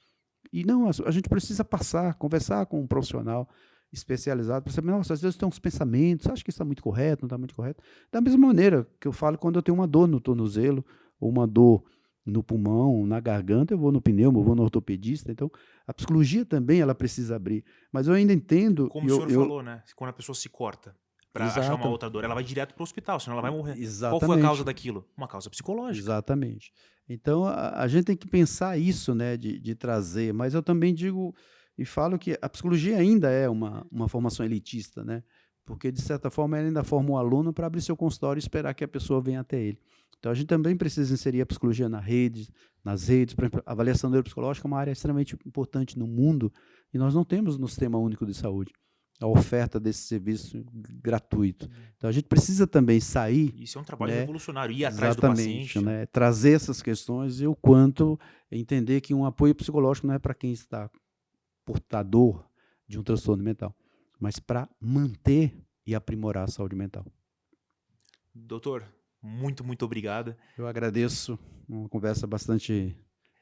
E não, a gente precisa passar, conversar com um profissional especializado para saber, nossa, às vezes tem uns pensamentos, acho que isso está muito correto, não está muito correto. Da mesma maneira que eu falo quando eu tenho uma dor no tornozelo, ou uma dor no pulmão, na garganta, eu vou no pneumo, eu vou no ortopedista. Então, a psicologia também ela precisa abrir. Mas eu ainda entendo, Como o senhor falou, né? Quando a pessoa se corta para achar uma exata, outra dor, ela vai direto para o hospital, senão ela vai morrer. Qual foi a causa exatamente. daquilo? Uma causa psicológica. Exatamente. Então, a gente tem que pensar isso, né, de trazer, mas eu também digo e falo que a psicologia ainda é uma formação elitista, né, porque, de certa forma, ela ainda forma o aluno para abrir seu consultório e esperar que a pessoa venha até ele. Então, a gente também precisa inserir a psicologia nas redes, por exemplo, a avaliação neuropsicológica é uma área extremamente importante no mundo e nós não temos no Sistema Único de Saúde a oferta desse serviço gratuito. Então, a gente precisa também sair, Isso é um trabalho né, revolucionário. Ir atrás do exatamente, paciente. né, trazer essas questões e o quanto entender que um apoio psicológico não é para quem está portador de um transtorno mental, mas para manter e aprimorar a saúde mental. Doutor, muito obrigado. Eu agradeço, uma conversa bastante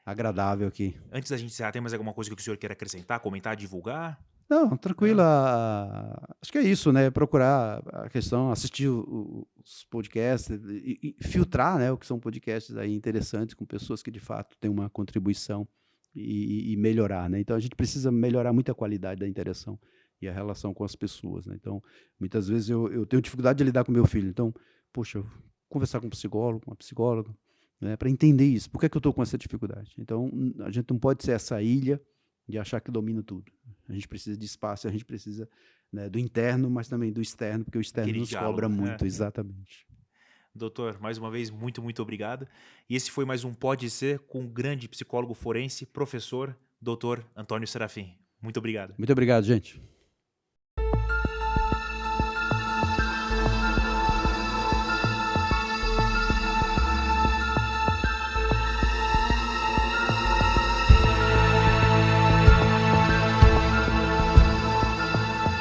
agradável aqui. Antes da gente encerrar, tem mais alguma coisa que o senhor quer acrescentar, comentar, divulgar? Não, tranquila. Acho que é isso, né? Procurar a questão, assistir os podcasts e filtrar, né, o que são podcasts aí interessantes com pessoas que de fato têm uma contribuição e melhorar, né? Então a gente precisa melhorar muito a qualidade da interação e a relação com as pessoas, né? Então, muitas vezes eu tenho dificuldade de lidar com meu filho. Então, poxa, conversar com um psicólogo, com uma psicóloga, né, para entender isso. Por que é que eu estou com essa dificuldade? Então, a gente não pode ser essa ilha de achar que domina tudo. A gente precisa de espaço, a gente precisa, né, do interno, mas também do externo, porque o externo Aquele nos diálogo. cobra muito, exatamente. Doutor, mais uma vez, muito obrigado. E esse foi mais um Pode Ser com o grande psicólogo forense, professor, doutor Antônio Serafim. Muito obrigado. Muito obrigado, gente.